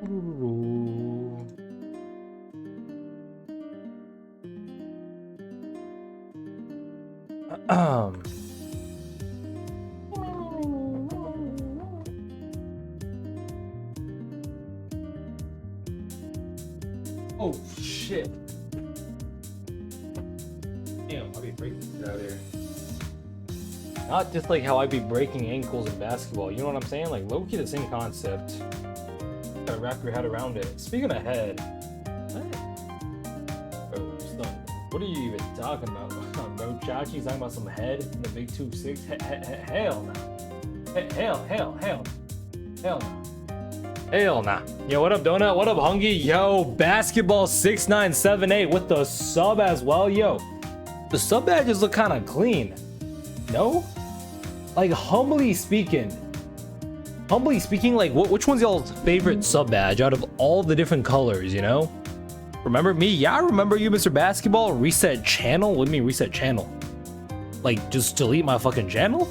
Oh shit. Damn, I'll be breaking shit out here. Not just like how I'd be breaking ankles in basketball, you know what I'm saying? Like low-key the same concept. Gotta wrap your head around it. Speaking of head, oh, stunned. What are you even talking about? Bro, Chachi's talking about some head in the big 2-6. Hell no. Hell no. Hell nah. Yo, what up, Donut? What up, Hungy? Yo, basketball 6978 with the sub as well. Yo, the sub badges look kind of clean. No? Like, humbly speaking, like, which one's y'all's favorite sub badge out of all the different colors, you know? Remember me? Yeah, I remember you, Mr. Basketball. Reset channel? What do you mean reset channel? Like, just delete my fucking channel?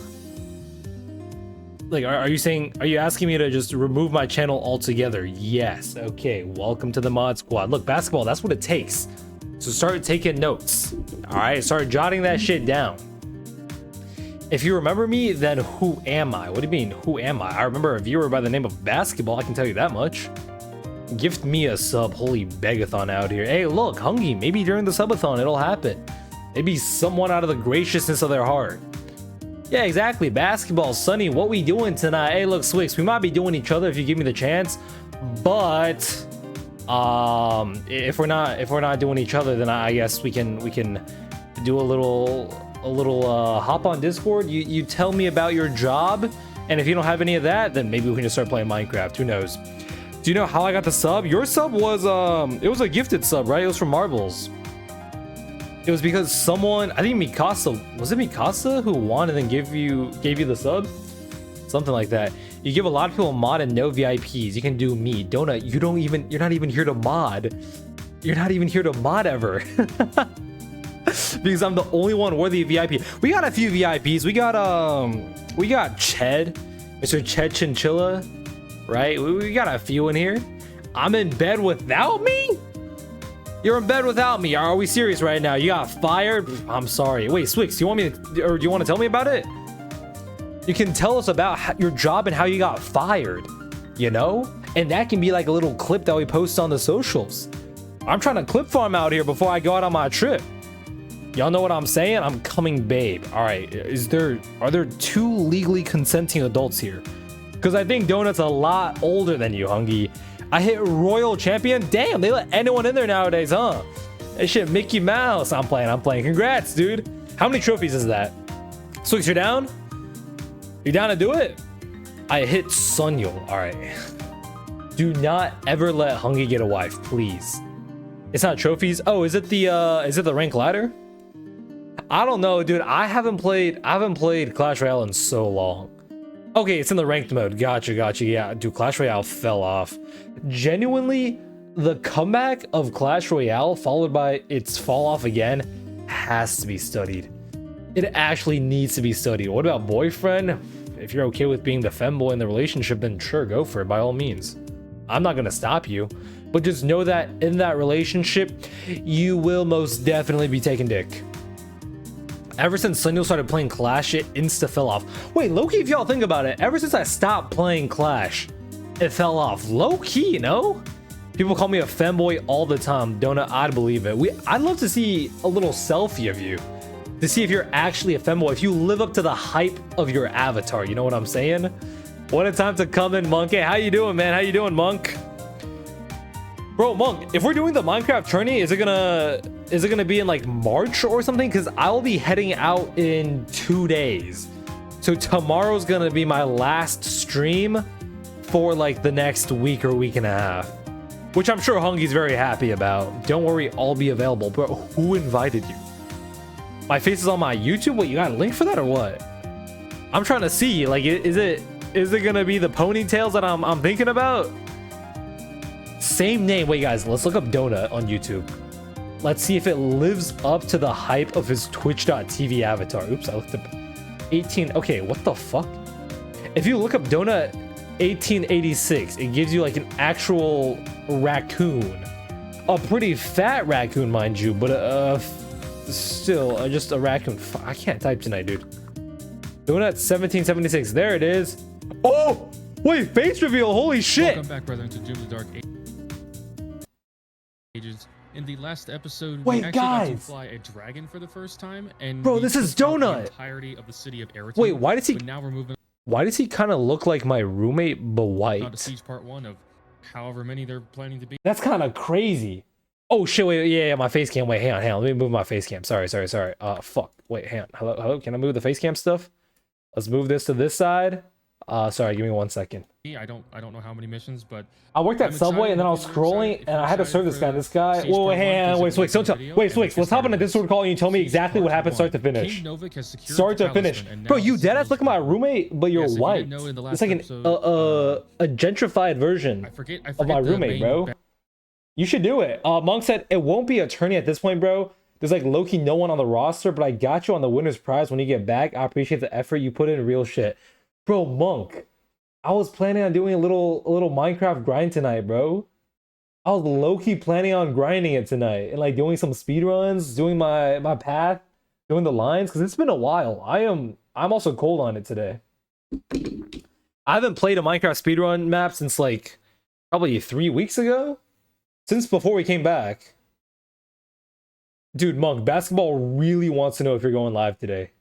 Like, are you asking me to just remove my channel altogether? Yes. Okay, welcome to the mod squad. Look, basketball, that's what it takes. So start taking notes. All right, start jotting that shit down. If you remember me, then who am I? What do you mean, who am I? I remember a viewer by the name of Basketball, I can tell you that much. Gift me a sub, holy begathon out here. Hey, look, Hungy, maybe during the subathon it'll happen. Maybe someone out of the graciousness of their heart. Yeah, exactly. Basketball, Sonny, what we doing tonight? Hey, look, Swix, we might be doing each other if you give me the chance, but if we're not doing each other, then I guess we can do a little hop on Discord. You tell me about your job, and if you don't have any of that, then maybe we can just start playing Minecraft. Who knows? Do you know how I got the sub? Your sub was it was a gifted sub, right? It was from Marbles. It was because someone, I think Mikasa, was it Mikasa who won and then gave you the sub? Something like that. You give a lot of people mod and no VIPs. You can do me. Donut, you're not even here to mod. You're not even here to mod ever. Because I'm the only one worthy of VIP. We got a few VIPs. We got Ched, Mr. Ched Chinchilla, right? We got a few in here. I'm in bed without me? You're in bed without me. Are we serious right now? You got fired? I'm sorry. Wait, Swix, do you want to tell me about it? You can tell us about your job and how you got fired, you know? And that can be like a little clip that we post on the socials. I'm trying to clip farm out here before I go out on my trip. Y'all know what I'm saying? I'm coming, babe. All right, are there two legally consenting adults here? Because I think Donut's a lot older than you, Hungy. I hit Royal Champion. Damn, they let anyone in there nowadays, huh? That shit, Mickey Mouse. I'm playing. Congrats, dude. How many trophies is that? Swix, you're down? You down to do it? I hit Sunyul. All right. Do not ever let Hungy get a wife, please. It's not trophies. Oh, is it the rank ladder? I don't know, dude. I haven't played Clash Royale in so long. Okay, it's in the ranked mode. Gotcha. Yeah, dude, Clash Royale fell off. Genuinely, the comeback of Clash Royale followed by its fall off again has to be studied. It actually needs to be studied. What about boyfriend? If you're okay with being the femboy in the relationship, then sure, go for it by all means. I'm not gonna stop you, but just know that in that relationship, you will most definitely be taking dick. Ever since Sunyul started playing Clash, it insta fell off. Wait, low-key, if y'all think about it, ever since I stopped playing Clash, it fell off. Low-key, you know? People call me a femboy all the time. Donut, I'd believe it. I'd love to see a little selfie of you to see if you're actually a femboy, if you live up to the hype of your avatar. You know what I'm saying? What a time to come in, Monk. Hey, how you doing, man? How you doing, Monk? Bro, Monk, if we're doing the Minecraft tourney, is it gonna be in like March or something? Because I'll be heading out in 2 days. So tomorrow's gonna be my last stream for like the next week or week and a half, which I'm sure Hungy's very happy about. Don't worry, I'll be available. But who invited you? My face is on my YouTube? Wait, you got a link for that or what? I'm trying to see, like, is it gonna be the ponytails that I'm thinking about? Same name. Wait, guys, let's look up Donut on YouTube. Let's see if it lives up to the hype of his Twitch.tv avatar. Oops, I looked up 18. Okay, what the fuck? If you look up Donut 1886. It gives you like an actual raccoon. A pretty fat raccoon, mind you, but still just a raccoon. I can't type tonight, dude. Doing that 1776. There it is. Oh, wait, face reveal. Holy shit. Welcome back, brethren, to Doom the Dark Ages. In the last episode, wait, we actually guys, got to fly a dragon for the first time, and bro, this is Donut. The entirety of the city of Eriton. Wait, why does he? But now we're moving. Why does he kind of look like my roommate, but white? On to Siege Part 1 of however many they're planning to be. That's kind of crazy. Oh shit! Wait, yeah, my face cam. Wait, hang on. Let me move my face cam. Sorry. Fuck. Wait, hang on. Hello. Can I move the face cam stuff? Let's move this to this side. Sorry, give me 1 second. I don't know how many missions, but I worked at Subway and then I was scrolling and I had to serve this guy. Whoa, wait, Swix, don't tell. Wait, Swix, let's hop on a Discord call and you tell me exactly what happened start to finish. Start to finish. Bro, you deadass look at my roommate, but you're white. It's like a gentrified version of my roommate, bro. You should do it. Monk said it won't be a tourney at this point, bro. There's like low-key no one on the roster, but I got you on the winner's prize when you get back. I appreciate the effort you put in. Real shit. Bro, Monk, I was planning on doing a little Minecraft grind tonight, bro. I was low-key planning on grinding it tonight and like doing some speed runs, doing my path, doing the lines, because it's been a while. I'm also cold on it today. I haven't played a Minecraft speedrun map since like probably 3 weeks ago. Since before we came back. Dude, Monk, basketball really wants to know if you're going live today.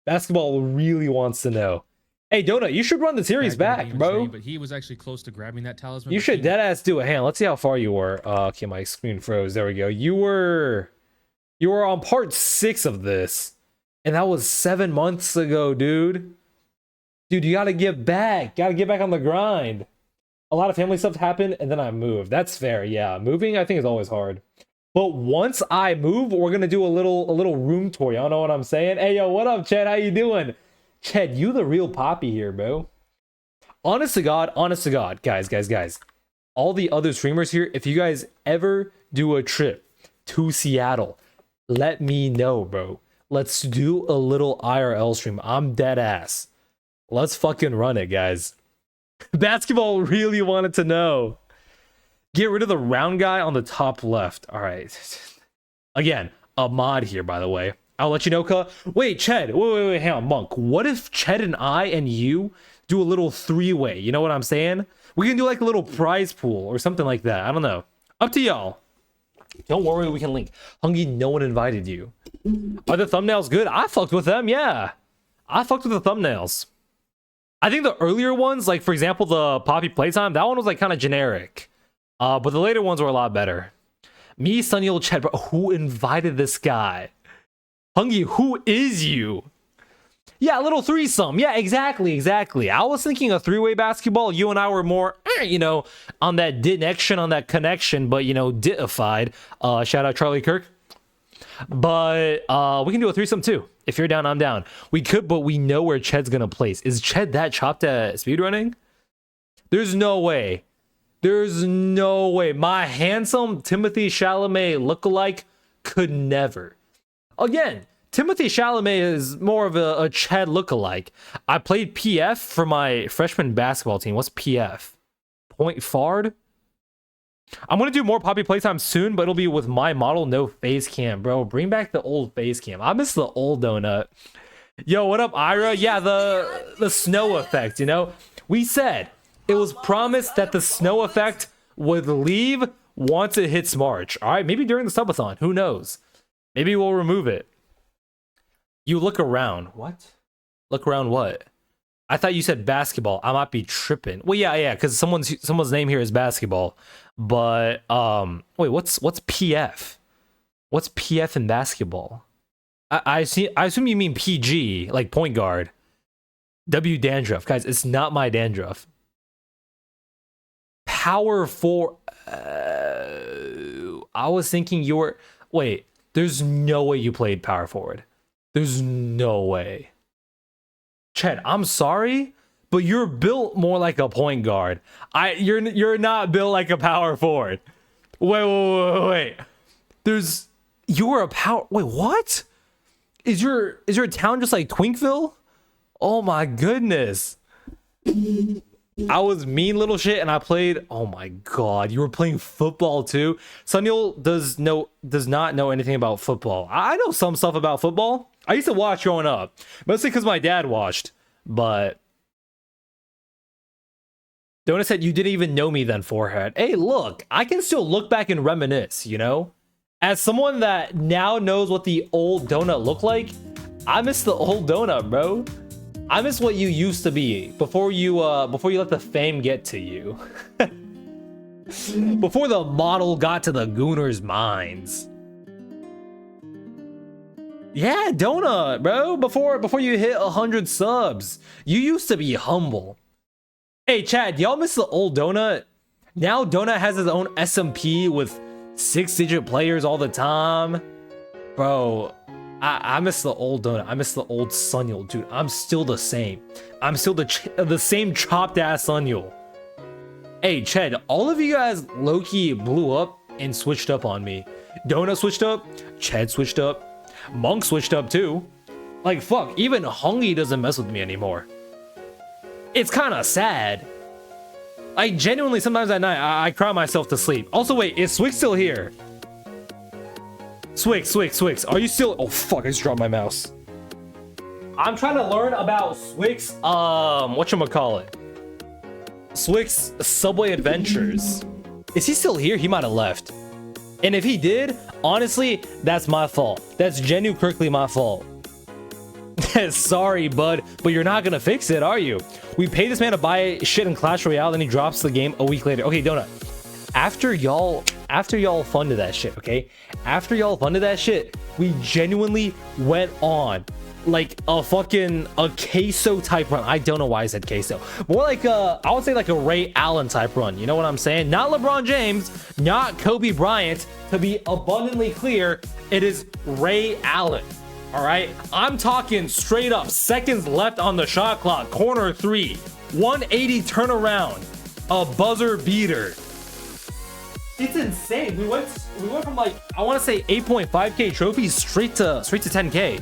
Basketball really wants to know. Hey, Donut, you should run the series back, bro. But he was actually close to grabbing that talisman. You should deadass do it. Hang on, let's see how far you were. Okay, my screen froze. There we go. You were on part 6 of this. And that was 7 months ago, dude. Dude, you gotta get back. Gotta get back on the grind. A lot of family stuff happened, and then I moved. That's fair, yeah. Moving, I think, is always hard. But once I move, we're gonna do a little room tour. Y'all know what I'm saying? Hey, yo, what up, Chad? How you doing? Chad, you the real poppy here, bro. Honest to God, guys. All the other streamers here, if you guys ever do a trip to Seattle, let me know, bro. Let's do a little IRL stream. I'm dead ass. Let's fucking run it, guys. Basketball really wanted to know. Get rid of the round guy on the top left. All right. Again, a mod here, by the way. I'll let you know, wait, Ched. Wait, hang on, Monk. What if Ched and I and you do a little 3-way? You know what I'm saying? We can do like a little prize pool or something like that. I don't know. Up to y'all. Don't worry, we can link. Hungy, no one invited you. Are the thumbnails good? I fucked with them, yeah. I fucked with the thumbnails. I think the earlier ones, like for example, the Poppy Playtime, that one was like kind of generic. But the later ones were a lot better. Me, Sunny Old Ched, bro. Who invited this guy? Hungy, who is you? Yeah, a little threesome. Yeah, exactly. I was thinking a 3-way basketball. You and I were more, on that connection, but, ditified. Shout out Charlie Kirk. But we can do a threesome too. If you're down, I'm down. We could, but we know where Ched's gonna place. Is Ched that chopped at speedrunning? There's no way. My handsome Timothy Chalamet lookalike could never. Again, Timothy Chalamet is more of a Ched lookalike. I played PF for my freshman basketball team. What's PF? Point Fard? I'm going to do more Poppy Playtime soon, but it'll be with my model, no face cam. Bro, bring back the old face cam. I miss the old Donut. Yo, what up, Ira? Yeah, the snow effect, We said it was promised that the snow effect would leave once it hits March. All right, maybe during the subathon. Who knows? Maybe we'll remove it. You look around. What? Look around what? I thought you said basketball. I might be tripping. Well, yeah, because someone's name here is basketball. But wait, what's PF? What's PF in basketball? I assume you mean PG, like point guard. W dandruff, guys. It's not my dandruff. Power 4. I was thinking you were. Wait, there's no way you played power forward. There's no way. Ched, I'm sorry, but you're built more like a point guard. You're not built like a power forward. Wait. You're a power. Wait, what? Is your town just like Twinkville? Oh my goodness. I was mean little shit and I played. Oh my god, you were playing football too. Sunyul does not know anything about football. I know some stuff about football. I used to watch growing up, mostly because my dad watched. But Donut said you didn't even know me then, forehead. Hey, look, I can still look back and reminisce, you know? As someone that now knows what the old Donut looked like, I miss the old Donut, bro. I miss what you used to be before you let the fame get to you. Before the model got to the gooners' minds. Yeah, Donut, bro. Before you hit 100 subs, you used to be humble. Hey, Chad, y'all miss the old Donut? Now Donut has his own SMP with 6-digit players all the time. Bro, I miss the old Donut. I miss the old Sunyul, dude. I'm still the same. I'm still the same chopped ass Sunyul. Hey, Chad, all of you guys low-key blew up and switched up on me. Donut switched up, Chad switched up, Monk switched up too. Like, fuck, even Hongi doesn't mess with me anymore. It's kind of sad. I genuinely, sometimes at night, I cry myself to sleep. Also, wait, is Swix still here? Swix, are you still? Oh fuck, I just dropped my mouse. I'm trying to learn about Swix, whatchamacallit? Swix Subway Adventures. Is he still here? He might have left. And if he did, honestly, that's my fault. That's genuinely my fault. Sorry, bud, but you're not gonna fix it, are you? We pay this man to buy shit in Clash Royale, then he drops the game a week later. Okay, Donut. After y'all funded that shit, okay? After y'all funded that shit, we genuinely went on like a queso type run. I don't know why I said queso. More like I would say like a Ray Allen type run. You know what I'm saying? Not LeBron James, not Kobe Bryant. To be abundantly clear, it is Ray Allen. All right, I'm talking straight up seconds left on the shot clock, corner 3, 180 turnaround, a buzzer beater. It's insane. We went from like, I want to say 8.5k trophies straight to 10k.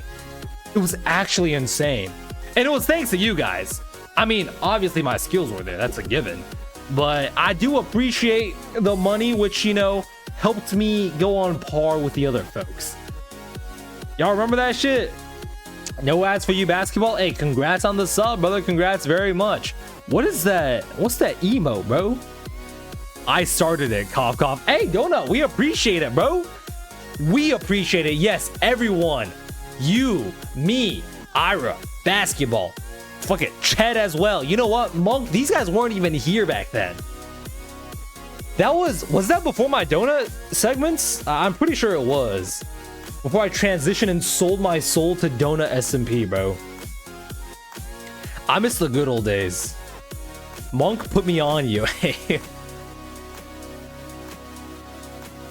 It was actually insane. And it was thanks to you guys. I mean, obviously my skills were there, that's a given. But I do appreciate the money, which, you know, helped me go on par with the other folks. Y'all remember that shit? No ads for you basketball. Hey, congrats on the sub, brother. Congrats very much. What is that? What's that emo, bro? I started it. Cough, cough. Hey, Donut, we appreciate it, bro. We appreciate it. Yes, everyone. You, me, Ira, basketball. Fuck it, Ched as well. You know what, Monk? These guys weren't even here back then. That was that before my Donut segments? I'm pretty sure it was. Before I transitioned and sold my soul to Donut SMP, bro. I miss the good old days. Monk put me on you.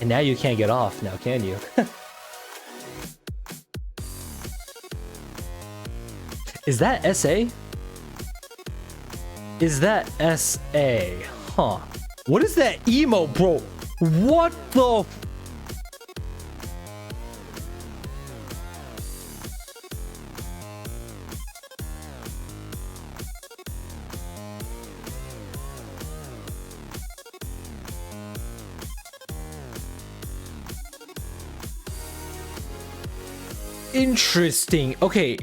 And now you can't get off now, can you? Is that SA? Is that SA? Huh. What is that emo, bro? What the... Interesting. Okay,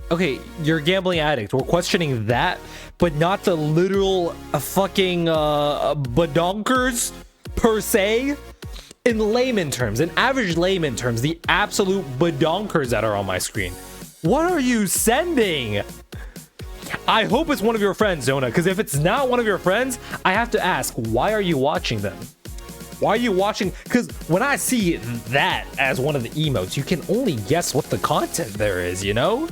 you're a gambling addict. We're questioning that, but not the literal fucking badonkers per se. In layman terms, in average layman terms, the absolute badonkers that are on my screen. What are you sending? I hope it's one of your friends, Zona, because if it's not one of your friends, I have to ask, why are you watching them? Why are you watching? Because when I see that as one of the emotes, you can only guess what the content there is, you know?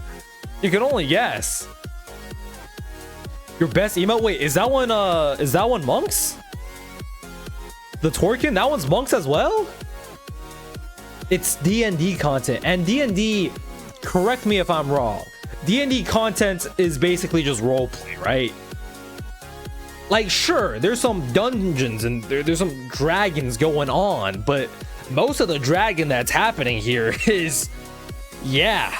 You can only guess. Your best emote? Wait, is that one Monks? The Twerkin? That one's Monks as well? It's D&D content. And D&D, correct me if I'm wrong, D&D content is basically just roleplay, right? Like, sure, there's some dungeons and there's some dragons going on, but most of the dragon that's happening here is, yeah,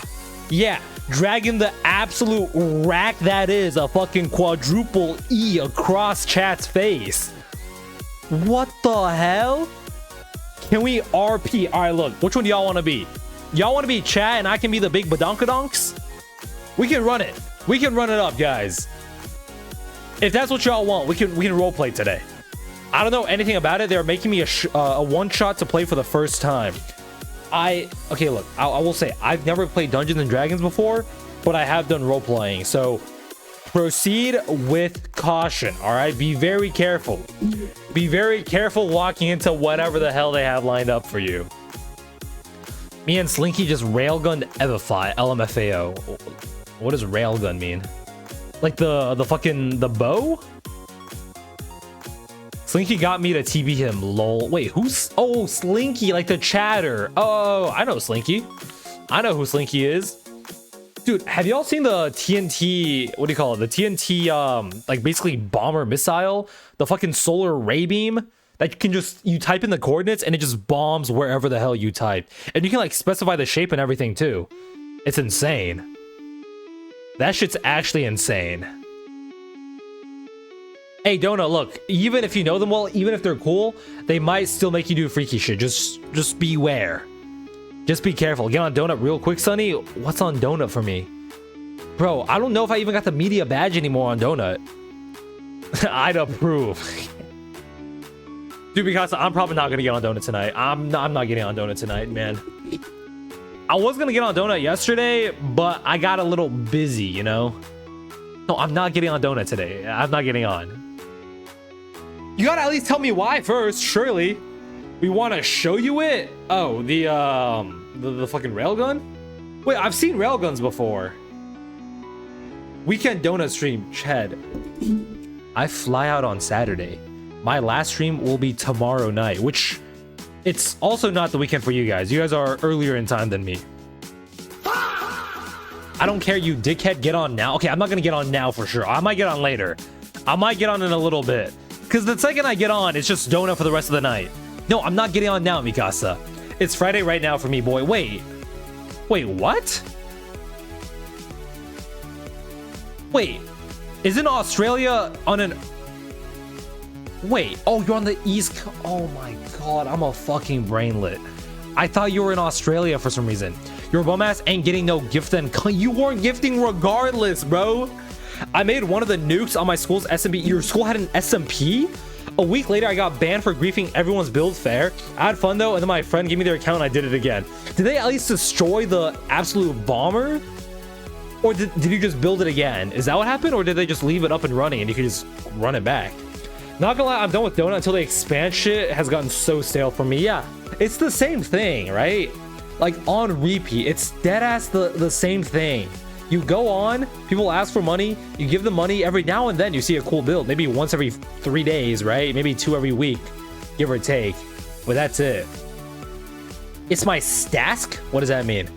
dragging the absolute rack that is a fucking quadruple E across chat's face. What the hell? Can we RP? All right, look, which one do y'all want to be? Y'all want to be chat and I can be the big badonkadonks? We can run it. We can run it up, guys. If that's what y'all want, we can roleplay today. I don't know anything about it. They're making me a one shot to play for the first time. Okay, look, I will say I've never played Dungeons and Dragons before, but I have done role playing. So proceed with caution. All right, be very careful. Be very careful walking into whatever the hell they have lined up for you. Me and Slinky just railgunned Evify LMFAO. What does railgun mean? Like the bow? Slinky got me to TB him, lol. Wait, who's... Oh, Slinky, like the chatter. Oh, I know Slinky. I know who Slinky is. Dude, have y'all seen the TNT... What do you call it? The TNT, like, basically bomber missile? The fucking solar ray beam? That you can just... You type in the coordinates, and it just bombs wherever the hell you type. And you can, like, specify the shape and everything, too. It's insane. That shit's actually insane. Hey, Donut, look, even if you know them well, even if they're cool, they might still make you do freaky shit. Just beware. Just be careful. Get on Donut real quick, Sonny. What's on Donut for me? Bro, I don't know if I even got the media badge anymore on Donut. I'd approve. Dude, because I'm probably not going to get on Donut tonight. I'm not getting on Donut tonight, man. I was going to get on Donut yesterday, but I got a little busy, you know? No, I'm not getting on Donut today. I'm not getting on. You gotta at least tell me why first, surely. We want to show you it? Oh, the fucking railgun? Wait, I've seen railguns before. Weekend Donut stream, Ched. I fly out on Saturday. My last stream will be tomorrow night, which it's also not the weekend for you guys. You guys are earlier in time than me. I don't care, you dickhead. Get on now. Okay, I'm not gonna get on now for sure. I might get on later. I might get on in a little bit. Because the second I get on, it's just Donut for the rest of the night. No, I'm not getting on now, Mikasa. It's Friday right now for me, boy. Wait, what? Wait, isn't Australia on an... Wait, oh, you're on the East Coast. Oh my God, I'm a fucking brainlet. I thought you were in Australia for some reason. Your bum ass ain't getting no gift then. You weren't gifting regardless, bro. I made one of the nukes on my school's SMP. Your school had an SMP? A week later, I got banned for griefing everyone's build fair. I had fun though, and then my friend gave me their account and I did it again. Did they at least destroy the absolute bomber? Or did you just build it again? Is that what happened? Or did they just leave it up and running and you could just run it back? Not gonna lie, I'm done with Donut until the expand shit has gotten so stale for me. Yeah, it's the same thing, right? Like on repeat, it's dead ass the same thing. You go on, people ask for money, you give them money. Every now and then you see a cool build, maybe once every 3 days, right? Maybe 2 every week, give or take. But that's it. It's my stask? What does that mean?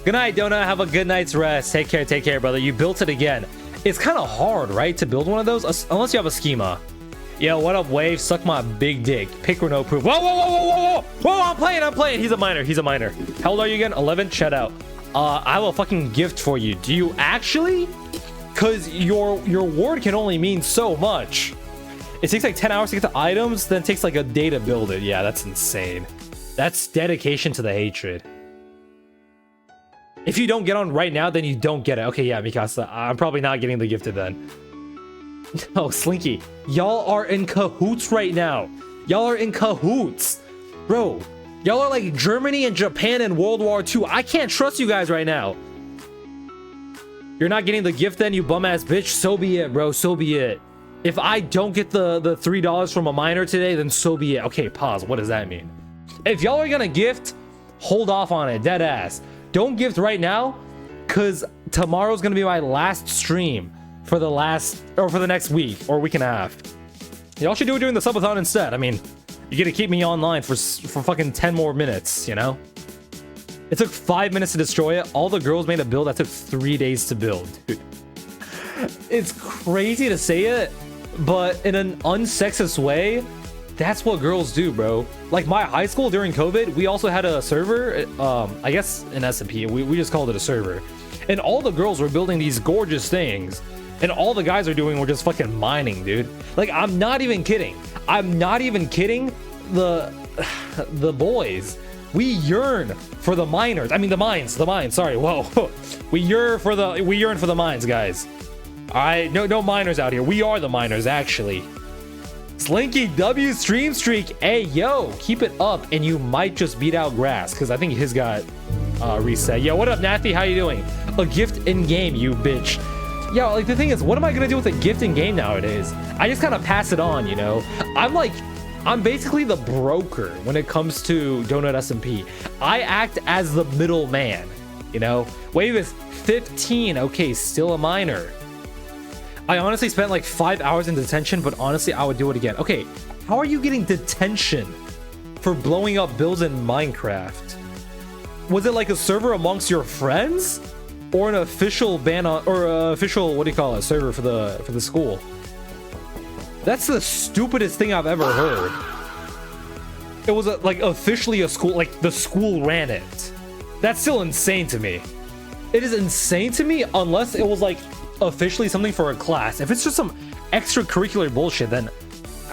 Good night, Donut. Have a good night's rest. Take care, brother. You built it again. It's kind of hard, right, to build one of those, unless you have a schema. Yo, what up, Wave? Suck my big dick. Pick or no proof. Whoa, I'm playing. He's a minor. How old are you again? 11? Shut out. I have a fucking gift for you. Do you actually? Because your ward can only mean so much. It takes like 10 hours to get the items, then it takes like a day to build it. Yeah, that's insane. That's dedication to the hatred. If you don't get on right now, then you don't get it. Okay, yeah, Mikasa, I'm probably not getting the gifted then. No, Slinky, y'all are in cahoots right now. Y'all are in cahoots. Bro, y'all are like Germany and Japan in World War II. I can't trust you guys right now. You're not getting the gift then, you bum ass bitch. So be it, bro. So be it. If I don't get the $3 from a miner today, then so be it. Okay, pause. What does that mean? If y'all are gonna gift, hold off on it. Dead ass. Don't gift right now, because tomorrow's gonna be my last stream for the next week or week and a half. Y'all should do it during the subathon instead. I mean, you get to keep me online for fucking 10 more minutes, you know? It took 5 minutes to destroy it. All the girls made a build that took 3 days to build, dude. It's crazy to say it, but in an unsexist way, that's what girls do, bro. Like my high school during COVID, we also had a server, I guess an SMP. We just called it a server. and all the girls were building these gorgeous things, and all the guys are doing were just fucking mining, dude. Like, I'm not even kidding. I'm not even kidding. The boys, we yearn for the miners. I mean, the mines. Sorry, whoa. We yearn for the mines, guys. All right, no miners out here. We are the miners, actually. Slinky W stream streak. Hey, yo, keep it up, and you might just beat out Grass, because I think his got reset. Yo, what up, Nathy? How you doing? A gift in game, you bitch. Yo, like, the thing is, what am I gonna do with a gift in game nowadays? I just kind of pass it on, you know? I'm basically the broker when it comes to Donut SMP. I act as the middleman, you know? Wave is 15. Okay, still a minor. I honestly spent like 5 hours in detention, but honestly, I would do it again. Okay, how are you getting detention for blowing up builds in Minecraft? Was it like a server amongst your friends? Or an official ban on, or official, what do you call it, server for the school? That's the stupidest thing I've ever heard. It was like officially a school, like the school ran it. That's still insane to me. It is insane to me unless it was like officially something for a class. If it's just some extracurricular bullshit, then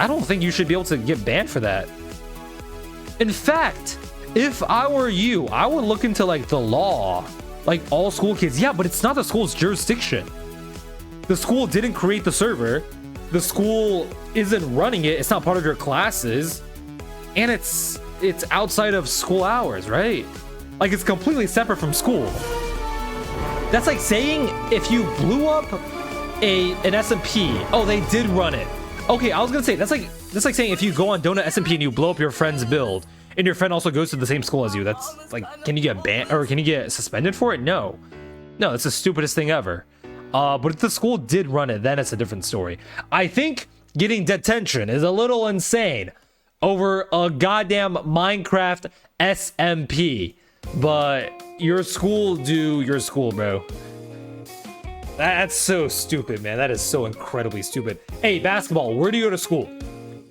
I don't think you should be able to get banned for that. In fact, if I were you, I would look into like the law. Like all school kids. Yeah, but it's not the school's jurisdiction. The school didn't create the server. The school isn't running it. It's not part of your classes. And it's outside of school hours, right? Like, it's completely separate from school. That's like saying if you blew up an SMP, oh, they did run it. Okay, I was gonna say that's like saying if you go on Donut SMP and you blow up your friend's build, and your friend also goes to the same school as you, that's like, can you get banned or can you get suspended for it? No, it's the stupidest thing ever. But if the school did run it, then it's a different story. I think getting detention is a little insane over a goddamn Minecraft SMP, but your school do your school, bro. That's so stupid, man. That is so incredibly stupid. Hey, basketball, where do you go to school?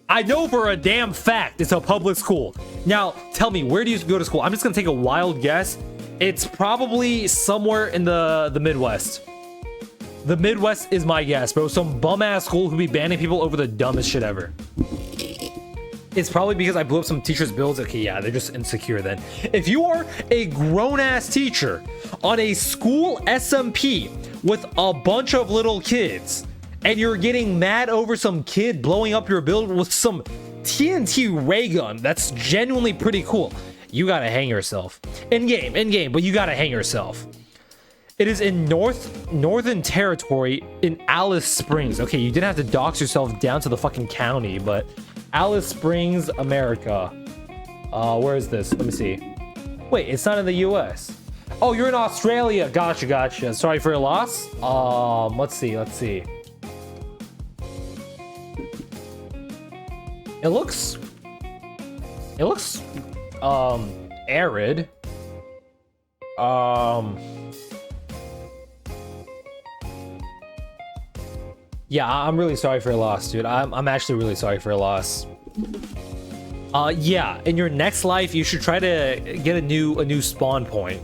I know for a damn fact it's a public school. Now, tell me, where do you go to school? I'm just gonna take a wild guess. It's probably somewhere in the Midwest. The Midwest is my guess, bro. Some bum-ass school who be banning people over the dumbest shit ever. It's probably because I blew up some teachers' builds. Okay, yeah, they're just insecure then. If you are a grown-ass teacher on a school SMP with a bunch of little kids, and you're getting mad over some kid blowing up your build with some TNT ray gun, that's genuinely pretty cool. You gotta hang yourself. In game, but you gotta hang yourself. It is in Northern Territory in Alice Springs. Okay, you didn't have to dox yourself down to the fucking county, but Alice Springs, America. Where is this? Let me see. Wait, it's not in the US. Oh, you're in Australia. Gotcha. Sorry for your loss. Let's see. It looks arid. Yeah, I'm really sorry for your loss, dude. I'm actually really sorry for your loss. Yeah, in your next life, you should try to get a new spawn point.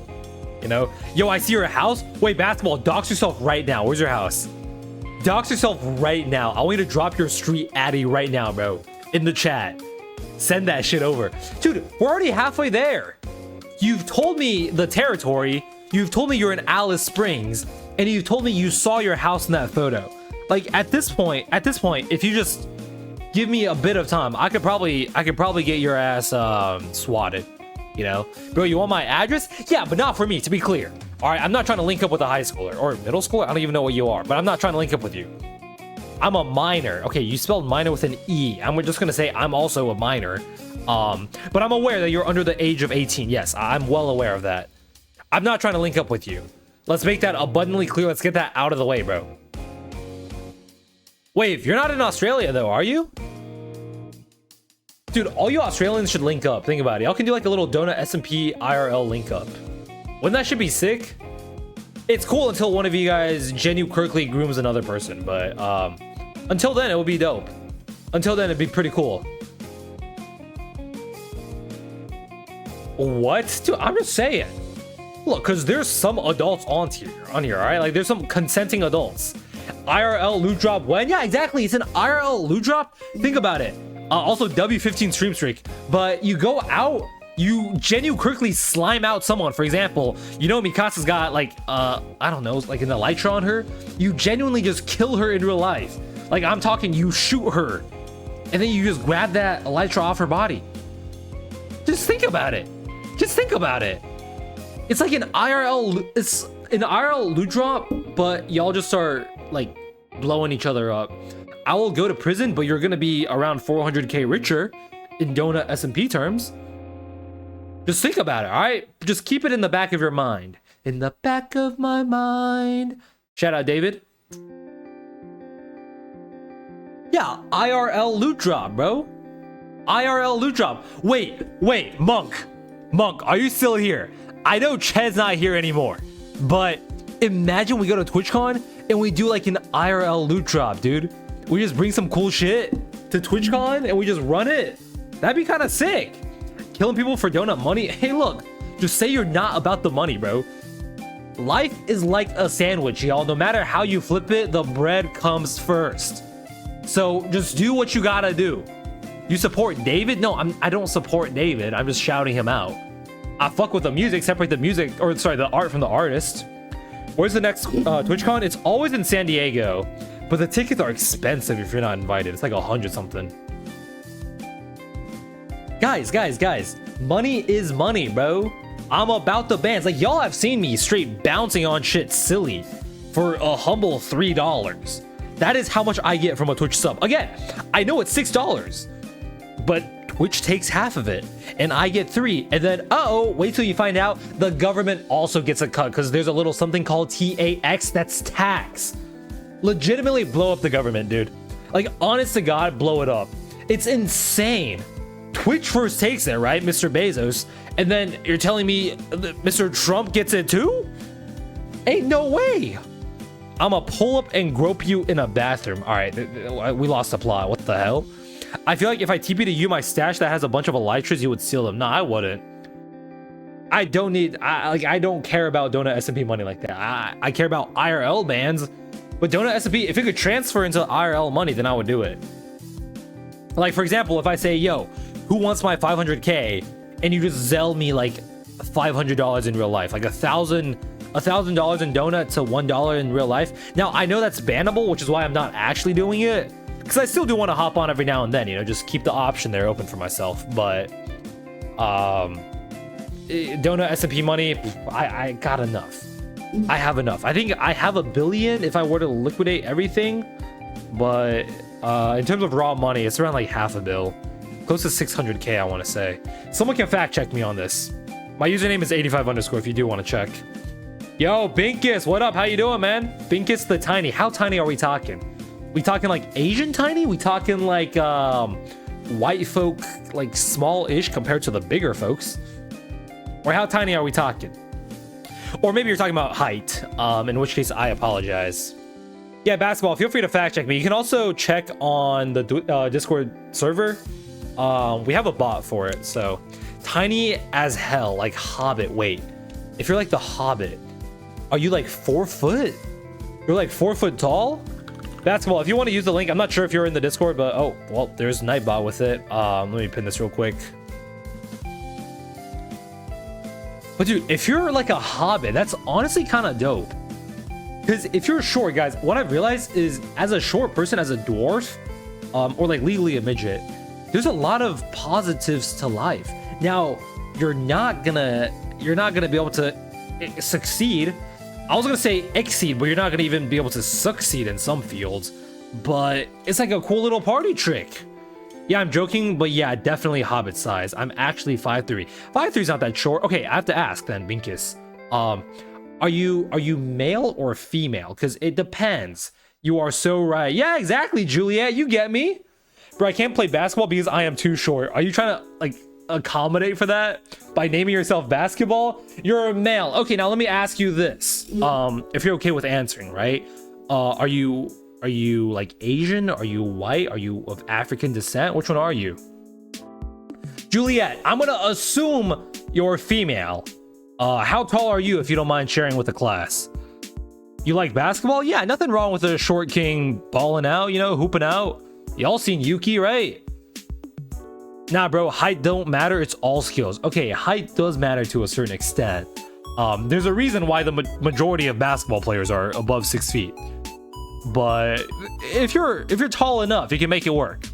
You know? Yo, I see your house. Wait, basketball, dox yourself right now. Where's your house? Dox yourself right now. I want you to drop your street addy right now, bro. In the chat. Send that shit over. Dude, we're already halfway there. You've told me the territory. You've told me you're in Alice Springs. And you've told me you saw your house in that photo. Like, at this point, if you just give me a bit of time, I could probably get your ass swatted. You know? Bro, you want my address? Yeah, but not for me, to be clear. Alright, I'm not trying to link up with a high schooler or middle schooler. I don't even know what you are, but I'm not trying to link up with you. I'm a minor. Okay, you spelled minor with an E. I'm just gonna say I'm also a minor. But I'm aware that you're under the age of 18. Yes, I'm well aware of that. I'm not trying to link up with you. Let's make that abundantly clear. Let's get that out of the way, bro. Wait, you're not in Australia though, are you? Dude, all you Australians should link up. Think about it. Y'all can do like a little Donut SMP IRL link up. Wouldn't that shit be sick? It's cool until one of you guys Kirkley grooms another person, but until then it would be dope. Until then it'd be pretty cool. What? Dude, I'm just saying. Look, because there's some adults on here, all right? Like, there's some consenting adults. IRL loot drop when? Yeah, exactly. It's an IRL loot drop. Think about it. Also, W15 stream streak. But you go out, you quickly slime out someone. For example, you know Mikasa's got, like, I don't know, like an elytra on her. You genuinely just kill her in real life. Like, I'm talking, you shoot her. And then you just grab that elytra off her body. Just think about it. Just think about it. It's like an IRL loot drop, but y'all just start like blowing each other up. I will go to prison, but you're gonna be around 400k richer in donut S&P terms. Just think about it, all right? Just keep it in the back of your mind. In the back of my mind. Shout out, David. Yeah, IRL loot drop, bro. IRL loot drop. Wait, Monk, are you still here? I know Ched's not here anymore, but imagine we go to TwitchCon and we do like an IRL loot drop, dude. We just bring some cool shit to TwitchCon and we just run it. That'd be kind of sick. Killing people for donut money. Hey, look, just say you're not about the money, bro. Life is like a sandwich, y'all. No matter how you flip it, the bread comes first. So just do what you gotta do. You support David? No, I don't support David. I'm just shouting him out. I fuck with the music, separate the music, or sorry, the art from the artist. Where's the next TwitchCon? It's always in San Diego, but the tickets are expensive if you're not invited. It's like 100 something. Guys, money is money, bro. I'm about the bands. Like, y'all have seen me straight bouncing on shit silly for a humble $3. That is how much I get from a Twitch sub. Again, I know it's $6, but Twitch takes half of it and I get 3, and then wait till you find out the government also gets a cut because there's a little something called TAX. That's tax. Legitimately blow up the government, dude. Like, honest to God, blow it up. It's insane. Twitch first takes it, right, Mr. Bezos, and then you're telling me Mr. Trump gets it too? Ain't no way. I'ma pull up and grope you in a bathroom. All right, we lost the plot. What the hell? I feel like if I TP to you my stash that has a bunch of elytras, you would steal them. No, I wouldn't. I don't need, I don't care about donut S&P money like that. I care about IRL bans, but donut S&P, if it could transfer into IRL money, then I would do it. Like, for example, if I say, yo, who wants my 500k, and you just Zelle me like $500 in real life, like $1,000 in donut to $1 in real life. Now, I know that's bannable, which is why I'm not actually doing it, because I still do want to hop on every now and then, you know, just keep the option there open for myself. But donut S&P money, I got enough. I have enough. I think I have $1 billion if I were to liquidate everything, but in terms of raw money, it's around like $500 million, close to 600k, I want to say. Someone can fact check me on this. My username is 85_ if you do want to check. Yo, Binkus, what up? How you doing, man? Binkus the Tiny. How tiny are we talking? We talking like Asian tiny? We talking like white folk, like small-ish compared to the bigger folks? Or how tiny are we talking? Or maybe you're talking about height, in which case I apologize. Yeah, basketball, feel free to fact check me. You can also check on the Discord server. We have a bot for it, so tiny as hell, like Hobbit. Wait, if you're like the Hobbit, are you like 4 foot? You're like 4 foot tall? Basketball, if you want to use the link, I'm not sure if you're in the Discord, but oh, well, there's Nightbot with it. Let me pin this real quick. But dude, if you're like a Hobbit, that's honestly kind of dope. Because if you're short, guys, what I've realized is as a short person, as a dwarf, or like legally a midget, there's a lot of positives to life. Now, you're not gonna be able to succeed. I was gonna say exceed, but you're not gonna even be able to succeed in some fields. But it's like a cool little party trick. Yeah, I'm joking, but yeah, definitely Hobbit size. I'm actually 5'3". 5'3 is not that short. Okay, I have to ask then, Binkus. Are you male or female? Because it depends. You are so right. Yeah, exactly, Juliet. You get me. Bro, I can't play basketball because I am too short. Are you trying to like accommodate for that by naming yourself basketball? You're a male. Okay, now let me ask you this. If you're okay with answering, right? Are you like Asian? Are you white? Are you of African descent? Which one are you? Juliet, I'm gonna assume you're female. How tall are you, if you don't mind sharing with the class? You like basketball? Yeah, nothing wrong with a short king balling out, you know, hooping out. Y'all seen Yuki, right? Nah, bro, height don't matter. It's all skills. Okay, height does matter to a certain extent. There's a reason why the majority of basketball players are above 6 feet. But if you're tall enough, you can make it work.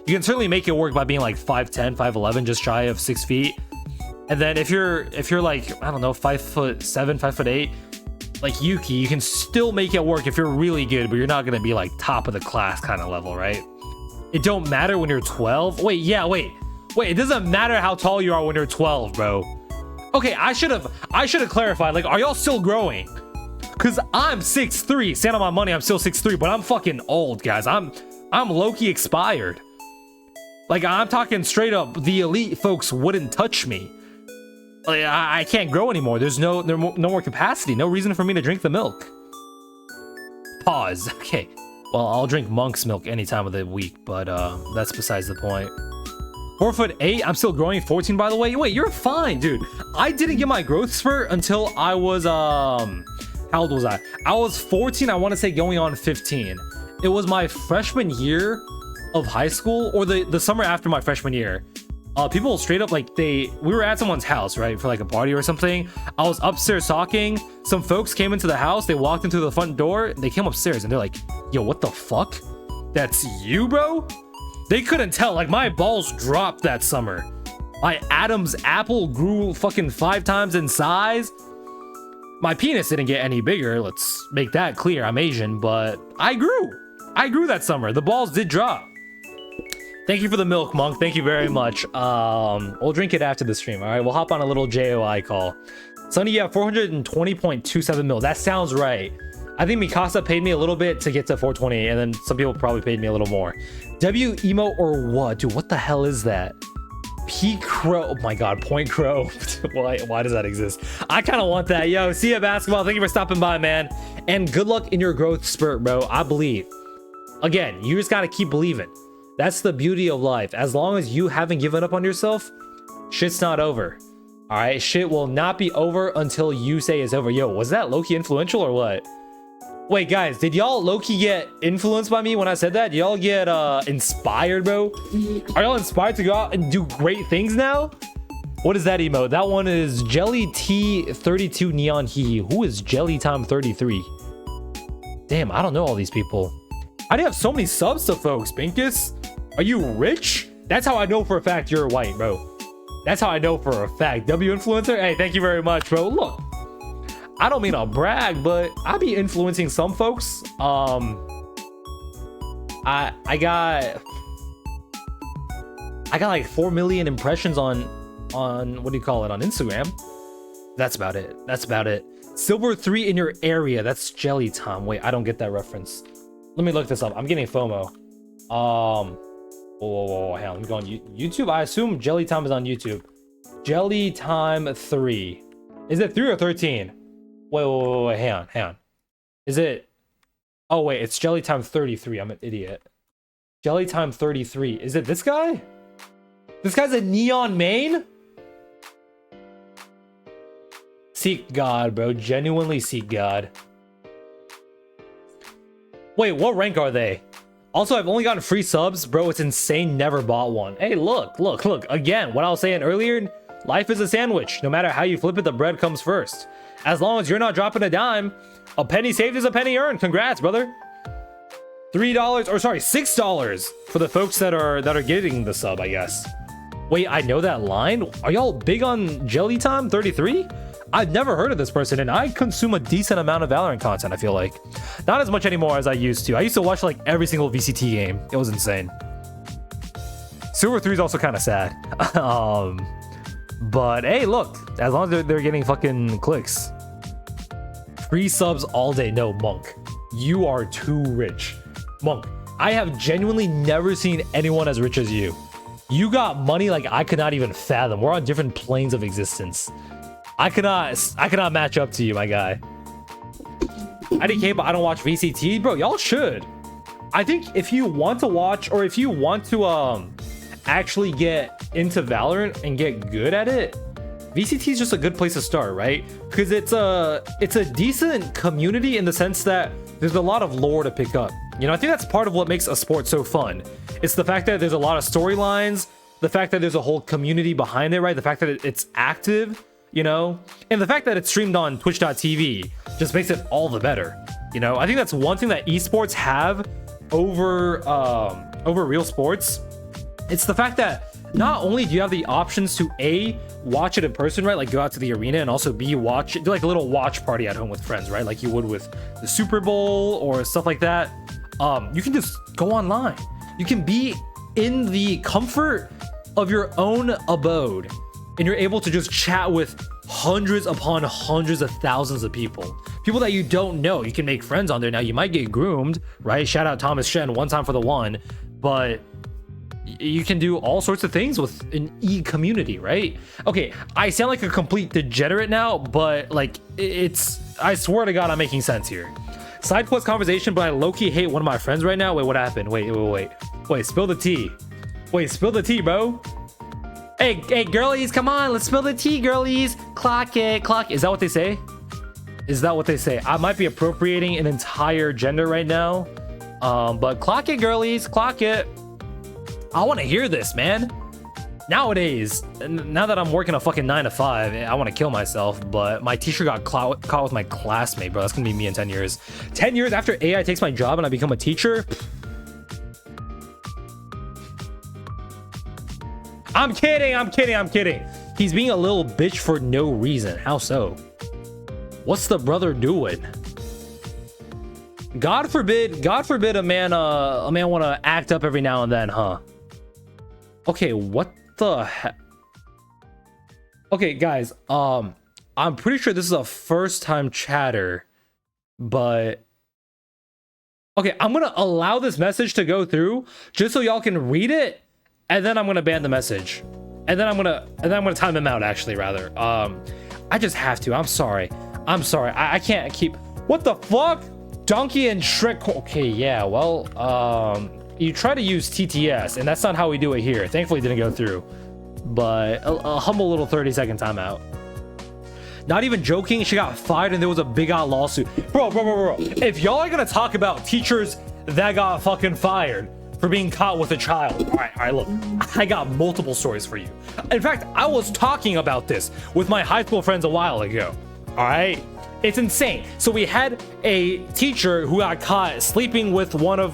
You can certainly make it work by being like 5'10", 5'11", just shy of 6 feet. And then if you're like, I don't know, 5'7", 5'8", like Yuki, you can still make it work if you're really good, but you're not gonna be like top of the class kind of level, right? It don't matter when you're 12. Wait, it doesn't matter how tall you are when you're 12, bro. Okay, I should have clarified. Like, are y'all still growing? Cause I'm 6'3". Stand on my money, I'm still 6'3", but I'm fucking old, guys. I'm low-key expired. Like, I'm talking straight up, the elite folks wouldn't touch me. Like, I can't grow anymore. There's no more capacity. No reason for me to drink the milk. Pause. Okay. Well, I'll drink monk's milk any time of the week, but that's besides the point. 4'8". I'm still growing. 14, by the way. Wait, you're fine, dude. I didn't get my growth spurt until I was how old was I? I was 14. I want to say going on 15. It was my freshman year of high school, or the summer after my freshman year. People straight up, like, we were at someone's house, right, for like a party or something. I was upstairs talking. Some folks came into the house. They walked into the front door. They came upstairs and they're like, yo, what the fuck? That's you, bro? They couldn't tell. Like, my balls dropped that summer. My Adam's apple grew fucking 5 times in size. My penis didn't get any bigger. Let's make that clear. I'm Asian, but I grew that summer. The balls did drop. Thank you for the milk, Monk. Thank you very much. We'll drink it after the stream. All right, we'll hop on a little JOI call. Sonny, you have 420.27 mil. That sounds right. I think Mikasa paid me a little bit to get to 420, and then some people probably paid me a little more. W emo or what? Dude, what the hell is that? P Crow. Oh my god, Point Crow. Why does that exist? I kind of want that. Yo, see ya, basketball. Thank you for stopping by, man. And good luck in your growth spurt, bro. I believe. Again, you just gotta keep believing. That's the beauty of life. As long as you haven't given up on yourself, shit's not over. All right, shit will not be over until you say it's over. Yo, was that low-key influential or what? Wait, guys, did y'all low-key get influenced by me when I said that? Did y'all get inspired, bro? Are y'all inspired to go out and do great things now? What is that emote? That one is Jelly T32 Neon He. Who is Jelly Time 33? Damn, I don't know all these people. I do have so many subs to folks, Binkus. Are you rich? That's how I know for a fact you're white, bro. That's how I know for a fact. W influencer? Hey, thank you very much, bro. Look, I don't mean to brag, but I be influencing some folks. I got like 4 million impressions on what do you call it, on Instagram. That's about it. Silver 3 in your area. That's Jelly Tom. Wait, I don't get that reference. Let me look this up. I'm getting FOMO. Whoa, hang on. Let me go on YouTube. I assume Jelly Time is on YouTube. Jelly Time 3. Is it 3 or 13? Wait, hang on. Is it? Oh wait, it's Jelly Time 33. I'm an idiot. Jelly Time 33. Is it this guy? This guy's a neon main? Seek God, bro. Genuinely seek God. Wait, what rank are they? Also, I've only gotten free subs, bro. It's insane. Never bought one. Hey, look. Again, what I was saying earlier, life is a sandwich. No matter how you flip it, the bread comes first. As long as you're not dropping a dime, a penny saved is a penny earned. Congrats, brother. $3, or sorry, $6 for the folks that are getting the sub, I guess. Wait, I know that line. Are y'all big on Jelly Time 33? I've never heard of this person, and I consume a decent amount of Valorant content, I feel like. Not as much anymore as I used to. I used to watch like every single VCT game. It was insane. Silver 3 is also kind of sad. But hey, look, as long as they're getting fucking clicks. Free subs all day. No, Monk, you are too rich. Monk, I have genuinely never seen anyone as rich as you. You got money like I could not even fathom. We're on different planes of existence. I cannot match up to you, my guy. IDK, but I don't watch VCT, bro. Y'all should. I think if you want to watch, or if you want to actually get into Valorant and get good at it, VCT is just a good place to start, right? Because it's a decent community in the sense that there's a lot of lore to pick up. You know, I think that's part of what makes a sport so fun. It's the fact that there's a lot of storylines, the fact that there's a whole community behind it, right? The fact that it's active, you know, and the fact that it's streamed on twitch.tv just makes it all the better. You know, I think that's one thing that esports have over real sports. It's the fact that not only do you have the options to A, watch it in person, right? Like go out to the arena, and also B, do like a little watch party at home with friends, right? Like you would with the Super Bowl or stuff like that. You can just go online. You can be in the comfort of your own abode, and you're able to just chat with hundreds upon hundreds of thousands of people that you don't know. You can make friends on there. Now you might get groomed, right? Shout out Thomas Shen, one time for the one, but you can do all sorts of things with an e-community, right? Okay, I sound like a complete degenerate now, but like I swear to God, I'm making sense here. Side quest conversation, but I low-key hate one of my friends right now. Wait, what happened? Wait, spill the tea. Wait, spill the tea, bro. Hey, girlies, come on, let's spill the tea, girlies. Clock it. Is that what they say? Is that what they say? I might be appropriating an entire gender right now. But clock it, girlies, clock it. I want to hear this, man. Nowadays, now that I'm working a fucking 9 to 5, I want to kill myself, but my teacher got caught with my classmate, bro. That's gonna be me in 10 years. 10 years after AI takes my job and I become a teacher. I'm kidding. He's being a little bitch for no reason. How so? What's the brother doing? God forbid a man want to act up every now and then, huh? Okay, what the heck? Okay, guys, I'm pretty sure this is a first time chatter, but okay, I'm gonna allow this message to go through just so y'all can read it, and then I'm gonna ban the message, and then I'm gonna time him out, actually, rather. I just have to. I'm sorry. I can't keep. What the fuck? Donkey and Shrek. Okay, yeah, well, you try to use TTS, and that's not how we do it here. Thankfully, it didn't go through. But a humble little 30-second timeout. Not even joking, she got fired and there was a big out lawsuit. Bro. If y'all are gonna talk about teachers that got fucking fired for being caught with a child, all right, look, I got multiple stories for you. In fact, I was talking about this with my high school friends a while ago. All right. It's insane. So we had a teacher who got caught sleeping with one of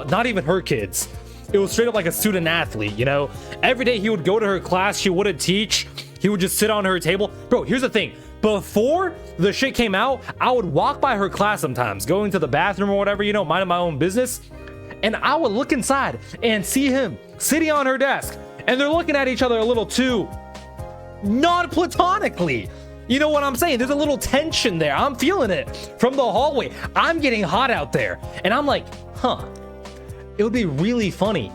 not even her kids. It was straight up like a student athlete, you know? Every day he would go to her class, she wouldn't teach. He would just sit on her table. Bro, here's the thing. Before the shit came out, I would walk by her class sometimes, going to the bathroom or whatever, you know, minding my own business. And I would look inside and see him sitting on her desk. And they're looking at each other a little too non-platonically. You know what I'm saying? There's a little tension there. I'm feeling it from the hallway. I'm getting hot out there. And I'm like, huh, it would be really funny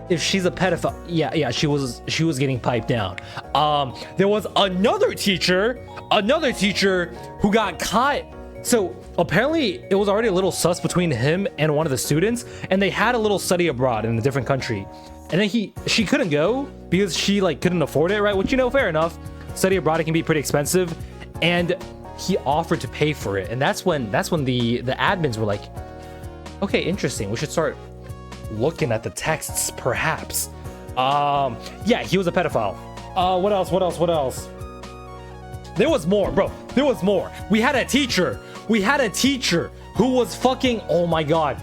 if she's a pedophile. Yeah, she was getting piped down. There was another teacher who got caught. So apparently it was already a little sus between him and one of the students, and they had a little study abroad in a different country. And then she couldn't go because she like couldn't afford it, right? Which, you know, fair enough. Study abroad, it can be pretty expensive, and he offered to pay for it. And that's when the admins were like, okay, interesting, we should start looking at the texts, perhaps. Yeah, he was a pedophile. What else? There was more, bro. There was more. We had a teacher who was fucking, oh my god,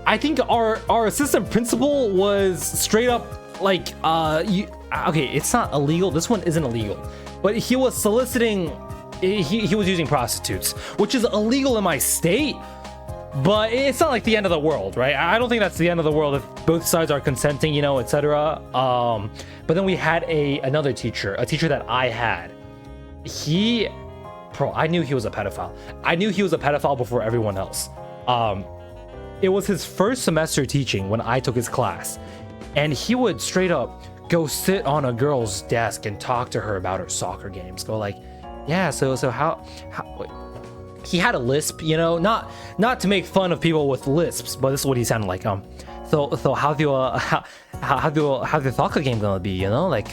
I think our assistant principal was straight up like, okay, it's not illegal. This one isn't illegal, but he was soliciting. He was using prostitutes, which is illegal in my state. But it's not like the end of the world, right? I don't think that's the end of the world if both sides are consenting, you know, etc. But then we had another teacher, a teacher that I had. I knew he was a pedophile. I knew he was a pedophile before everyone else. It was his first semester teaching when I took his class, and he would straight up go sit on a girl's desk and talk to her about her soccer games. Go like, yeah, so how he had a lisp, you know, not to make fun of people with lisps, but this is what he sounded like. So how's your soccer game gonna be, you know, like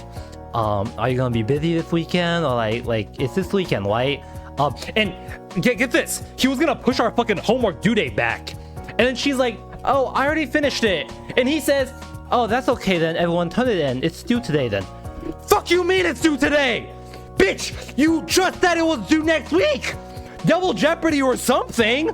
are you gonna be busy this weekend, or like it's this weekend, right? And get this, he was gonna push our fucking homework due date back, and then she's like, oh, I already finished it, and he says, oh, that's okay then, everyone, turn it in, it's due today then. Fuck you mean it's due today? Bitch, you just said it was due next week. Double jeopardy or something.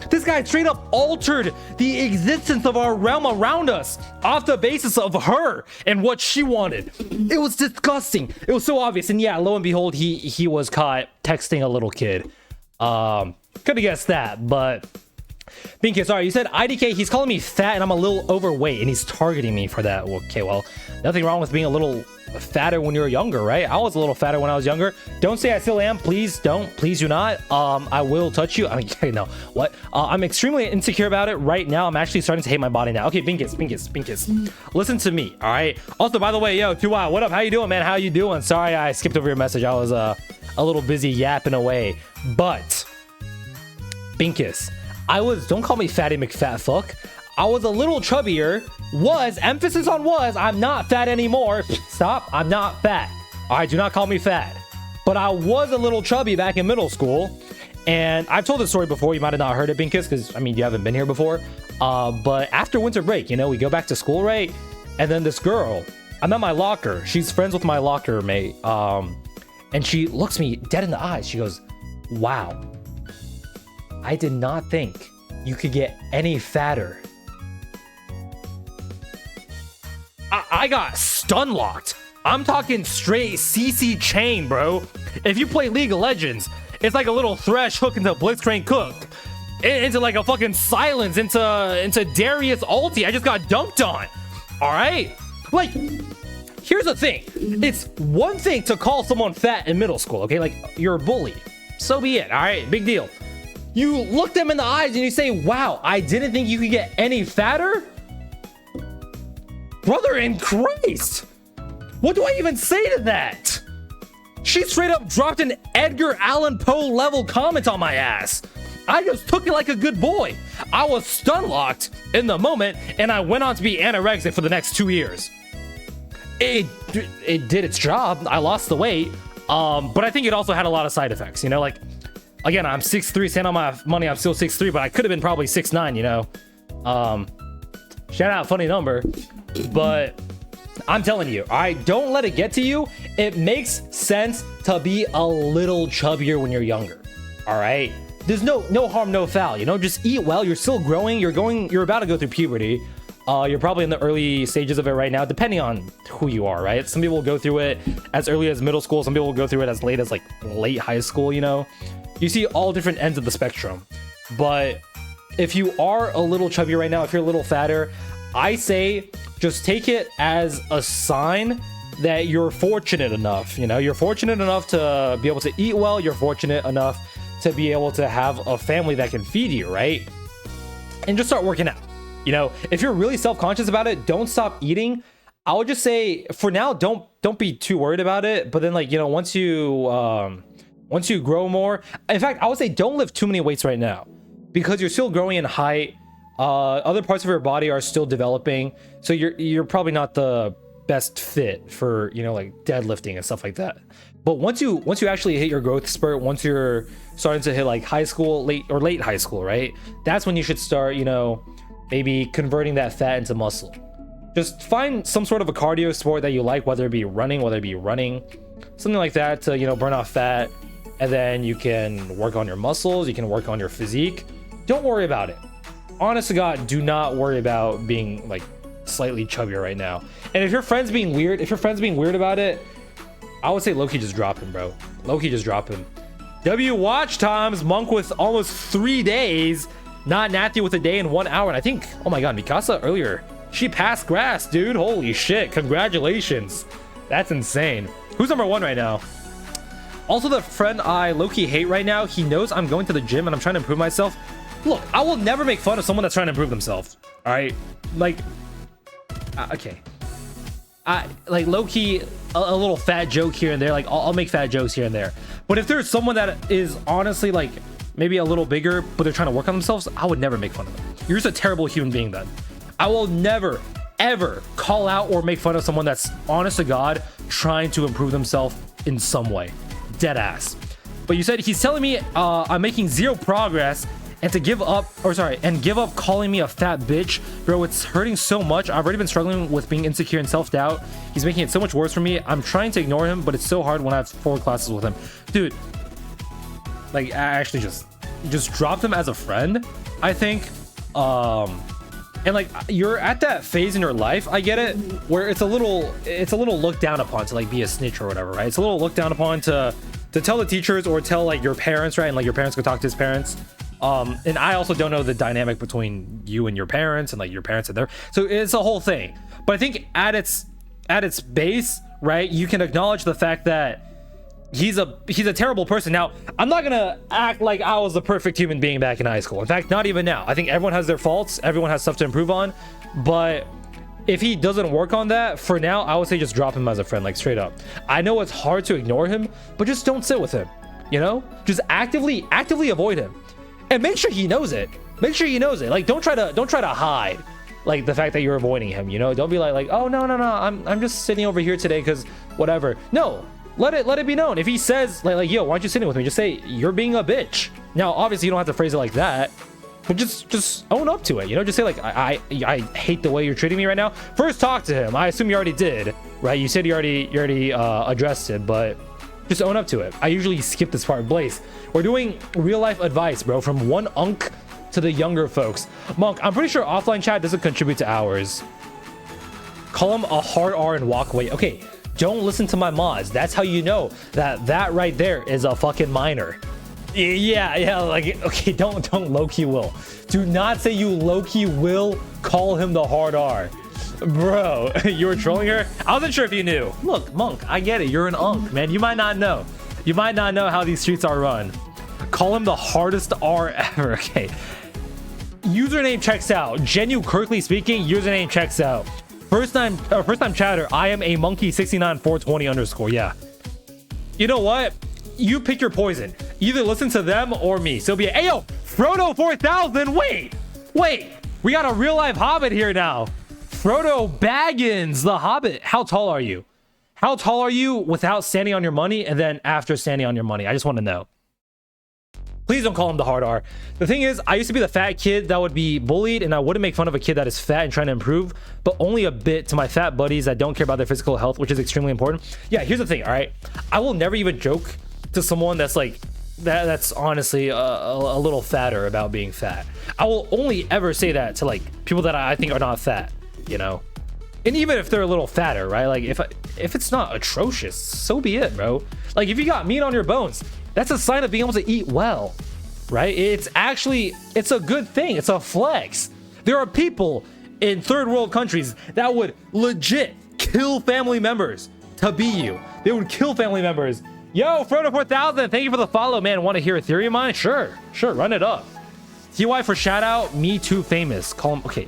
This guy straight up altered the existence of our realm around us off the basis of her and what she wanted. It was disgusting. It was so obvious. And yeah, lo and behold, he was caught texting a little kid. Could have guessed that, but Binky, sorry, you said IDK, he's calling me fat and I'm a little overweight and he's targeting me for that. Okay, well, nothing wrong with being a little fatter when you're younger, right? I was a little fatter when I was younger. Don't say I still am. Please don't. Please do not. I will touch you. I mean, no. What? I'm extremely insecure about it right now. I'm actually starting to hate my body now. Okay, Binkus. Listen to me, all right? Also, by the way, yo, 2Y, what up? How you doing, man? How you doing? Sorry, I skipped over your message. I was a little busy yapping away. But, Binkus, don't call me fatty McFat fuck. I was a little chubbier. Emphasis on was, I'm not fat anymore. Stop, I'm not fat. All right, do not call me fat. But I was a little chubby back in middle school. And I've told this story before. You might have not heard it, Binkus, because, I mean, you haven't been here before. But after winter break, you know, we go back to school, right? And then this girl, I'm at my locker. She's friends with my locker mate. And she looks me dead in the eyes. She goes, wow, I did not think you could get any fatter. I got stun locked. I'm talking straight CC chain, bro. If you play League of Legends, it's like a little Thresh hook into Blitzcrank Cook. Into like a fucking silence, into Darius ulti. I just got dunked on. All right? Like, here's the thing. It's one thing to call someone fat in middle school, okay? Like, you're a bully. So be it, all right? Big deal. You look them in the eyes and you say, wow, I didn't think you could get any fatter? Brother in Christ, what do I even say to that? She straight up dropped an Edgar Allan Poe level comment on my ass. I just took it like a good boy. I was stun locked in the moment and I went on to be anorexic for the next 2 years. It did its job. I lost the weight, but I think it also had a lot of side effects. You know, like, again, I'm 6'3", stand on my money, I'm still 6'3", but I could have been probably 6'9", you know. Shout out, funny number. But I'm telling you, all right, don't let it get to you. It makes sense to be a little chubbier when you're younger. All right, there's no harm, no foul. You know, just eat well. You're still growing. You're about to go through puberty. You're probably in the early stages of it right now, depending on who you are, right? Some people will go through it as early as middle school. Some people will go through it as late as like late high school. You know, you see all different ends of the spectrum. But if you are a little chubby right now, if you're a little fatter, I say just take it as a sign that you're fortunate enough. You know, you're fortunate enough to be able to eat well. You're fortunate enough to be able to have a family that can feed you, right? And just start working out. You know, if you're really self-conscious about it, don't stop eating. I would just say for now, don't be too worried about it. But then, like, you know, once you grow more, in fact, I would say don't lift too many weights right now because you're still growing in height. Other parts of your body are still developing, so you're probably not the best fit for, you know, like deadlifting and stuff like that. But once you actually hit your growth spurt, once you're starting to hit like high school, late high school, right? That's when you should start, you know, maybe converting that fat into muscle. Just find some sort of a cardio sport that you like, whether it be running, something like that to, you know, burn off fat, and then you can work on your muscles, you can work on your physique. Don't worry about it. Honest to God, do not worry about being like slightly chubbier right now. And if your friend's being weird about it, I would say low-key just drop him, bro. Low-key just drop him. W watch times, Monk with almost 3 days, not Nathy with a day and 1 hour. And I think, oh my God, Mikasa earlier, she passed grass, dude. Holy shit, congratulations. That's insane. Who's number one right now? Also, the friend I low-key hate right now, he knows I'm going to the gym and I'm trying to improve myself. Look, I will never make fun of someone that's trying to improve themselves. All right, like, okay. Like low-key, a little fat joke here and there. Like, I'll make fat jokes here and there. But if there's someone that is honestly like maybe a little bigger, but they're trying to work on themselves, I would never make fun of them. You're just a terrible human being then. I will never, ever call out or make fun of someone that's honest to God trying to improve themselves in some way. Dead ass. But you said he's telling me I'm making zero progress and to give up, and give up calling me a fat bitch. Bro, it's hurting so much. I've already been struggling with being insecure and self-doubt. He's making it so much worse for me. I'm trying to ignore him, but it's so hard when I have 4 classes with him. Dude, like, I actually just drop him as a friend, I think. And like, you're at that phase in your life, I get it, where it's a little looked down upon to like be a snitch or whatever, right? It's a little looked down upon to tell the teachers or tell like your parents, right? And like your parents go talk to his parents. And I also don't know the dynamic between you and your parents and like your parents and their, so it's a whole thing. But I think at its base, right, you can acknowledge the fact that he's a terrible person. Now, I'm not gonna act like I was the perfect human being back in high school. In fact, not even now. I think everyone has their faults, everyone has stuff to improve on, but if he doesn't work on that for now, I would say just drop him as a friend, like straight up. I know it's hard to ignore him, but just don't sit with him, you know? Just actively avoid him. And make sure he knows it. Make sure he knows it. Like, don't try to hide like the fact that you're avoiding him, you know? Don't be like, oh no, I'm just sitting over here today because whatever. No, let it be known. If he says like yo, why aren't you sitting with me? Just say you're being a bitch. Now, obviously you don't have to phrase it like that, but just own up to it, you know? Just say like, I hate the way you're treating me right now. First talk to him. I assume you already did, right? You said you already addressed it, but just own up to it. I usually skip this part. Blaze, we're doing real life advice, bro, from one unk to the younger folks. Monk, I'm pretty sure offline chat doesn't contribute to ours. Call him a hard R and walk away. Okay, don't listen to my mods. That's how you know that right there is a fucking minor. Yeah, like, okay, don't low-key will. Do not say you low-key will call him the hard R. Bro, you were trolling her? I wasn't sure if you knew. Look, Monk, I get it. You're an unk, man. You might not know. You might not know how these streets are run. Call him the hardest R ever. Okay. Username checks out. Genu Kirkley speaking. Username checks out. First time chatter. I am a monkey 69420 _. Yeah. You know what? You pick your poison. Either listen to them or me. So be hey yo, Frodo 4000. Wait. We got a real life Hobbit here now. Frodo Baggins, the Hobbit. How tall are you? How tall are you without standing on your money and then after standing on your money? I just want to know. Please don't call him the hard R. The thing is, I used to be the fat kid that would be bullied, and I wouldn't make fun of a kid that is fat and trying to improve, but only a bit to my fat buddies that don't care about their physical health, which is extremely important. Yeah, here's the thing, all right? I will never even joke to someone that's like, that's honestly a little fatter about being fat. I will only ever say that to like people that I think are not fat, you know? And even if they're a little fatter, right? Like if it's not atrocious, so be it, bro. Like if you got meat on your bones, that's a sign of being able to eat well, right? It's a good thing. It's a flex. There are people in third world countries that would legit kill family members to be you. They would kill family members. Yo, Frodo 4000, thank you for the follow, man. Want to hear a theory of mine? Sure, run it up. TY for shout out, me too famous. Call him, okay.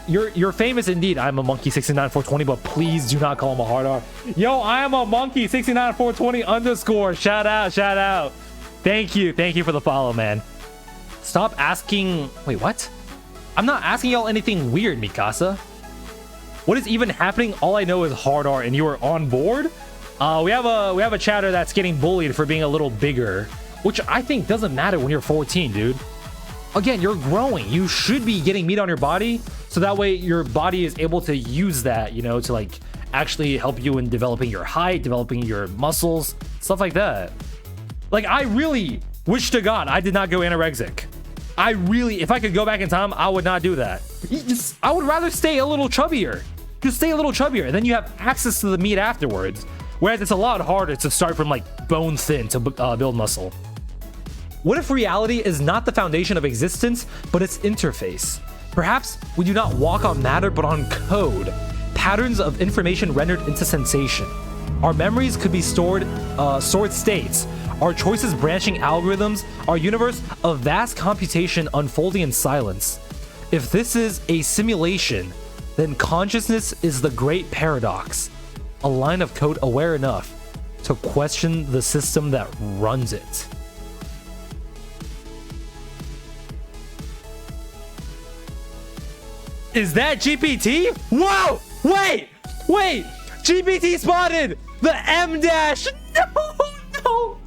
You're famous indeed. I'm a monkey 69420, but please do not call him a hard R. Yo, I am a monkey 69420 _ shout out. Thank you for the follow, man. Stop asking. Wait, what? I'm not asking y'all anything weird, Mikasa. What is even happening? All I know is hard R, and you are on board. We have a chatter that's getting bullied for being a little bigger, which I think doesn't matter when you're 14, dude. Again, you're growing. You should be getting meat on your body, so that way your body is able to use that, you know, to like actually help you in developing your height, developing your muscles, stuff like that. Like, I really wish to God I did not go anorexic. If I could go back in time, I would not do that. I would rather stay a little chubbier. Just stay a little chubbier, and then you have access to the meat afterwards. Whereas it's a lot harder to start from like bone thin to build muscle. What if reality is not the foundation of existence, but its interface? Perhaps we do not walk on matter, but on code. Patterns of information rendered into sensation. Our memories could be stored states. Our choices branching algorithms. Our universe a vast computation unfolding in silence. If this is a simulation, then consciousness is the great paradox. A line of code aware enough to question the system that runs it. Is that GPT? Whoa! Wait! GPT spotted! The M dash! No!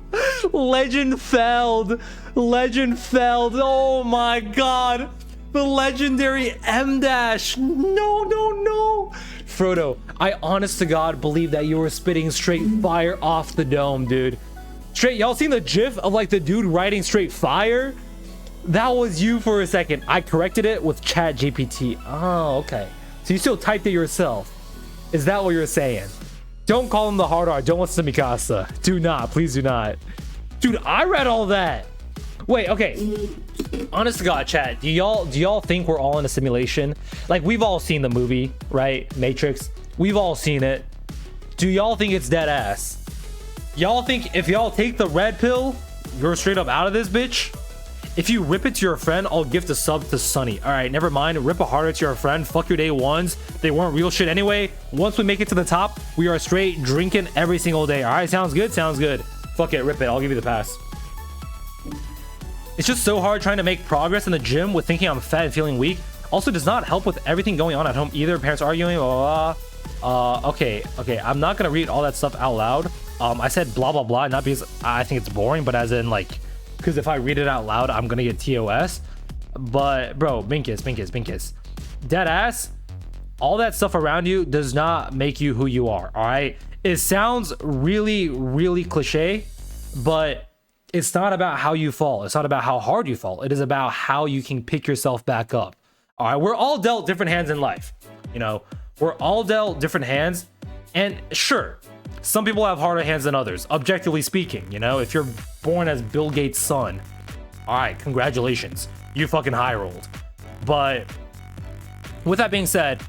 Legend failed. Oh my god. The legendary M dash. No. Frodo, I honest to God believe that you were spitting straight fire off the dome, dude. Straight, y'all seen the gif of like the dude writing straight fire? That was you for a second. I corrected it with Chat GPT. Oh, okay. So you still typed it yourself. Is that what you're saying? Don't call him the hard R. Don't listen to Mikasa. Do not. Please do not. Dude, I read all that. Wait, okay. Honest to God, chat. Do y'all think we're all in a simulation? Like, we've all seen the movie, right? Matrix. We've all seen it. Do y'all think it's dead ass? Y'all think if y'all take the red pill, you're straight up out of this bitch? If you rip it to your friend, I'll gift a sub to Sunny. All right, never mind. Rip a harder to your friend. Fuck your day ones. They weren't real shit anyway. Once we make it to the top, we are straight drinking every single day. All right, sounds good. Fuck it, rip it. I'll give you the pass. It's just so hard trying to make progress in the gym with thinking I'm fat and feeling weak. Also does not help with everything going on at home either. Parents arguing, blah, blah, blah. Okay. I'm not gonna read all that stuff out loud. I said blah, blah, blah, not because I think it's boring, but as in like, because if I read it out loud, I'm gonna get TOS. But bro, Binkus. Dead ass, all that stuff around you does not make you who you are, all right? It sounds really, really cliche, but it's not about how you fall. It's not about how hard you fall. It is about how you can pick yourself back up. All right, we're all dealt different hands in life. You know, we're all dealt different hands. And sure, some people have harder hands than others, objectively speaking. You know, if you're born as Bill Gates' son, all right, congratulations. You fucking high rolled. But with that being said,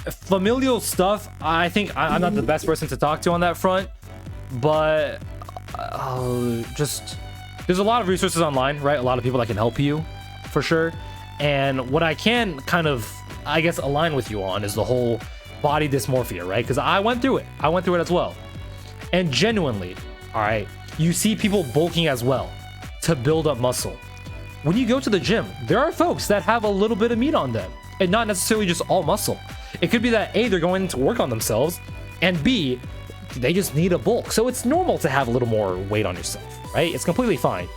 familial stuff, I think I'm not the best person to talk to on that front. But just there's a lot of resources online, right? A lot of people that can help you for sure. And what I can kind of, I guess, align with you on is the whole body dysmorphia, right? Because I went through it as well. And genuinely, all right, you see people bulking as well to build up muscle. When you go to the gym, there are folks that have a little bit of meat on them and not necessarily just all muscle. It could be that A, they're going to work on themselves, and B, they just need a bulk. So it's normal to have a little more weight on yourself, right? It's completely fine.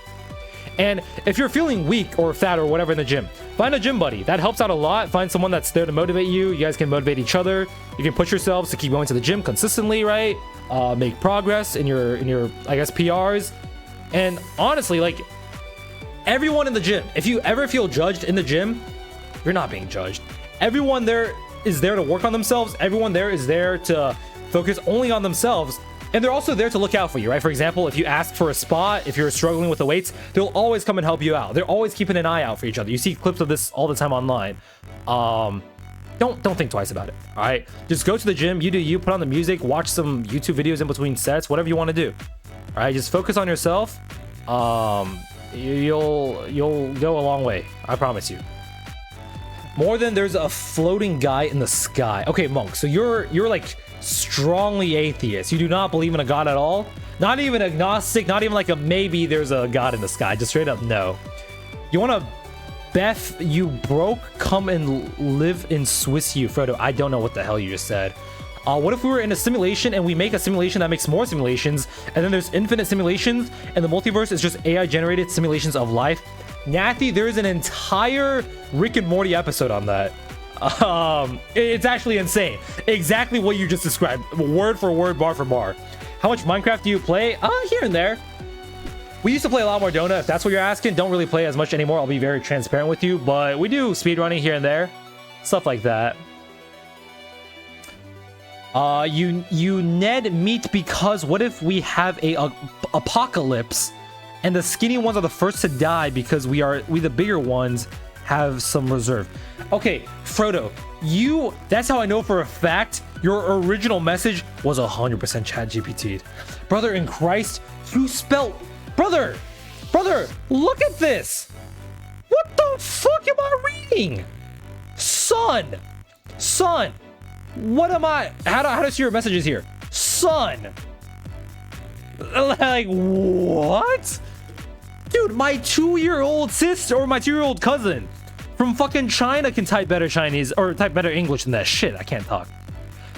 And if you're feeling weak or fat or whatever in the gym, find a gym buddy. That helps out a lot. Find someone that's there to motivate you. You guys can motivate each other. You can push yourselves to keep going to the gym consistently, right? Make progress in your I guess PRs. And honestly, like, everyone in the gym, if you ever feel judged in the gym, you're not being judged. Everyone there is there to work on themselves. Everyone there is there to focus only on themselves. And they're also there to look out for you, right? For example, if you ask for a spot, if you're struggling with the weights, they'll always come and help you out. They're always keeping an eye out for each other. You see clips of this all the time online. Don't think twice about it, all right? Just go to the gym, you do you, put on the music, watch some YouTube videos in between sets, whatever you want to do, all right? Just focus on yourself. You'll go a long way, I promise you. More than there's a floating guy in the sky. Okay, Monk, so you're like strongly atheist. You do not believe in a god at all? Not even agnostic, not even like a maybe there's a god in the sky. Just straight up no. You want to Beth, you broke, come and live in Swiss U. Frodo, I don't know what the hell you just said. What if we were in a simulation and we make a simulation that makes more simulations, and then there's infinite simulations, and the multiverse is just AI generated simulations of life? Nathy, there's an entire Rick and Morty episode on that. It's actually insane. Exactly what you just described, word for word, bar for bar. How much Minecraft do you play? Here and there. We used to play a lot more Dota, if that's what you're asking. Don't really play as much anymore, I'll be very transparent with you, but we do speedrunning here and there, stuff like that. You Ned meat, because what if we have a apocalypse and the skinny ones are the first to die because we the bigger ones have some reserve? Okay, Frodo, that's how I know for a fact your original message was 100% chat GPT'd. Brother in Christ, you spelled brother, look at this. What the fuck am I reading? Son, what am I? How do I see your messages here? Son, like what? Dude, my 2-year-old sister or my 2-year-old cousin from fucking China can type better Chinese or type better English than that shit. I can't talk.